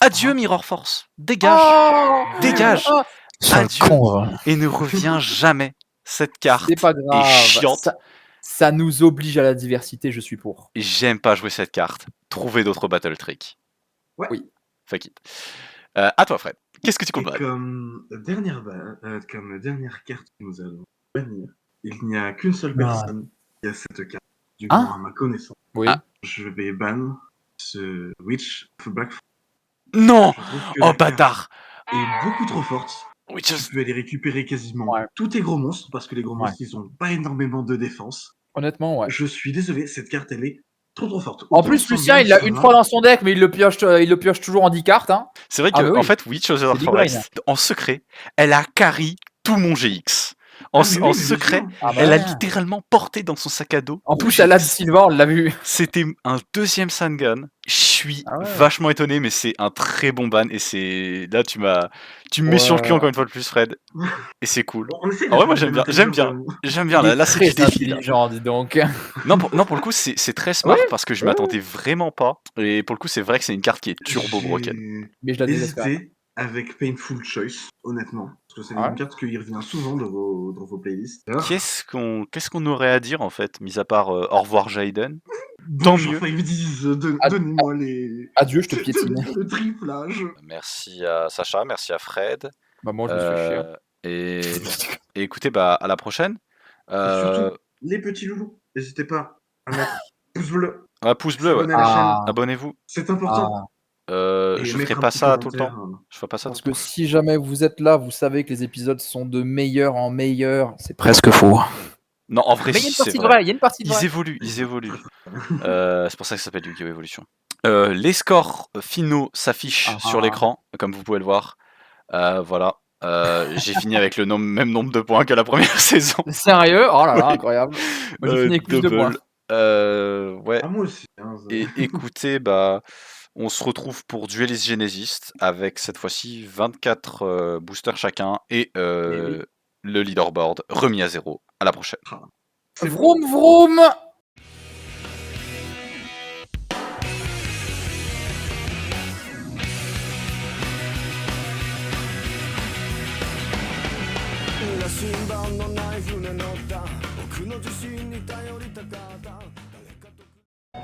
Speaker 1: Adieu, Mirror Force. Dégage.
Speaker 4: Oh,
Speaker 1: Dégage.
Speaker 4: oh,
Speaker 1: Adieu. Et ne reviens jamais. Cette carte
Speaker 4: c'est pas
Speaker 1: est
Speaker 4: grave.
Speaker 1: chiante.
Speaker 4: Ça nous oblige à la diversité, je suis pour.
Speaker 1: J'aime pas jouer cette carte. Trouvez d'autres battle tricks.
Speaker 3: Ouais.
Speaker 4: Oui.
Speaker 1: Fuck it. À toi, Fred. Qu'est-ce que tu
Speaker 3: Et
Speaker 1: comptes ban?
Speaker 3: comme dernière carte que nous allons bannir, il n'y a qu'une seule
Speaker 4: Ah.
Speaker 3: personne qui a cette carte. Du
Speaker 4: Hein?
Speaker 3: moins, à ma connaissance.
Speaker 4: Oui.
Speaker 1: Ah.
Speaker 3: Je vais ban ce Witch of Black Forest.
Speaker 1: Non!
Speaker 3: Je trouve que
Speaker 1: Oh
Speaker 3: la carte
Speaker 1: bâtard!
Speaker 3: est beaucoup trop forte.
Speaker 1: Witches.
Speaker 3: Tu peux aller récupérer quasiment
Speaker 4: Ouais.
Speaker 3: tous tes gros monstres, parce que les gros
Speaker 4: Ouais.
Speaker 3: monstres, ils ont pas énormément de défense.
Speaker 4: Honnêtement, ouais.
Speaker 3: Je suis désolé, cette carte, elle est trop forte.
Speaker 4: En
Speaker 3: Autant
Speaker 4: plus,
Speaker 3: Sandman,
Speaker 4: Lucien, il l'a
Speaker 3: ça
Speaker 4: une
Speaker 3: va.
Speaker 4: fois dans son deck, mais il le pioche toujours en 10 cartes. Hein.
Speaker 1: C'est vrai
Speaker 4: Ah,
Speaker 1: que,
Speaker 4: bah
Speaker 1: en
Speaker 4: oui.
Speaker 1: fait, Witch of the
Speaker 4: C'est du brain.
Speaker 1: Forest, en secret, elle a carry tout mon GX. En,
Speaker 3: Ah, mais oui,
Speaker 1: en
Speaker 3: mais bien
Speaker 1: secret,
Speaker 3: sûr.
Speaker 4: Ah, bah
Speaker 1: elle a
Speaker 4: ouais.
Speaker 1: littéralement porté dans son sac à dos.
Speaker 4: En
Speaker 1: mon
Speaker 4: plus, elle a de
Speaker 1: GX.
Speaker 4: Silver, on l'a vu.
Speaker 1: C'était un deuxième Sandgun. Je suis
Speaker 4: Ah ouais.
Speaker 1: vachement étonné, mais c'est un très bon ban. Et c'est là, tu me mets sur le cul encore une fois de plus, Fred. Et c'est cool.
Speaker 3: On essaie
Speaker 1: Ah ouais, moi
Speaker 3: d'être
Speaker 1: j'aime bien,
Speaker 3: intelligent,
Speaker 1: j'aime bien,
Speaker 3: quand même.
Speaker 1: j'aime bien.
Speaker 4: Il est
Speaker 1: Là c'est
Speaker 4: très
Speaker 1: du défi. Là.
Speaker 4: intelligent, dis donc.
Speaker 1: Non, pour le coup, c'est très smart
Speaker 4: Ouais,
Speaker 1: parce que je
Speaker 4: ouais,
Speaker 1: m'attendais vraiment pas. Et pour le coup, c'est vrai que c'est une carte qui est turbo broken.
Speaker 3: J'ai
Speaker 4: Mais je la déteste pas.
Speaker 3: hésité avec Painful Choice, honnêtement. Parce que c'est
Speaker 4: Ah ouais.
Speaker 3: une carte qui revient souvent dans vos playlists. Alors,
Speaker 1: Qu'est-ce qu'on aurait à dire en fait, mis à part au revoir Jaden?
Speaker 3: bonjour
Speaker 1: mieux.
Speaker 3: 510,
Speaker 4: Ad-
Speaker 3: donnez-moi les...
Speaker 4: Adieu, je te piétine.
Speaker 3: Donnez-moi le triplage.
Speaker 1: Merci à Sacha, merci à Fred.
Speaker 4: Bah, moi, je me suis fait chier.
Speaker 1: Et écoutez, bah à la prochaine.
Speaker 3: Et surtout, les petits loulous, n'hésitez pas à mettre pouce bleu,
Speaker 1: Pouce bleu, ouais.
Speaker 3: s'abonner à la chaîne.
Speaker 1: Abonnez-vous.
Speaker 3: C'est important.
Speaker 4: Ah,
Speaker 3: Et
Speaker 1: Je
Speaker 3: mettre
Speaker 1: ferai
Speaker 3: un
Speaker 1: pas
Speaker 3: petit
Speaker 1: ça tout le
Speaker 3: commentaire,
Speaker 1: temps. Je ferai pas ça
Speaker 4: parce
Speaker 1: tout le
Speaker 4: que
Speaker 1: temps.
Speaker 4: si jamais vous êtes là, vous savez que les épisodes sont de meilleur en meilleur. C'est presque faux.
Speaker 1: Non, en vrai,
Speaker 4: Mais il y a une
Speaker 1: si, c'est
Speaker 4: partie de
Speaker 1: vrai.
Speaker 4: vrai. Il y a une partie de
Speaker 1: Ils
Speaker 4: vrai.
Speaker 1: évoluent, ils évoluent. C'est pour ça que ça s'appelle Yu-Gi-Oh! Evolution. Les scores finaux s'affichent sur l'écran, comme vous pouvez le voir. Voilà. J'ai fini avec le même nombre de points que la première saison.
Speaker 4: Sérieux? Oh là là,
Speaker 1: Oui.
Speaker 4: incroyable. Moi, j'ai fini avec plus de points.
Speaker 1: Ouais.
Speaker 3: Ah, moi aussi. Hein, ça-
Speaker 1: Et écoutez, bah, on se retrouve pour Duelist Genesis avec cette fois-ci 24 boosters chacun et
Speaker 3: oui.
Speaker 1: le leaderboard remis à 0. À la prochaine.
Speaker 3: C'est bon.
Speaker 4: Vroom vroom.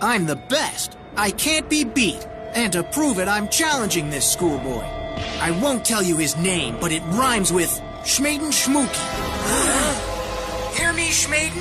Speaker 5: I'm the best. I can't be beat. And to prove it, I'm challenging this schoolboy. I won't tell you his name, but it rhymes with Schmaden Schmooky. Hear me, Schmaden?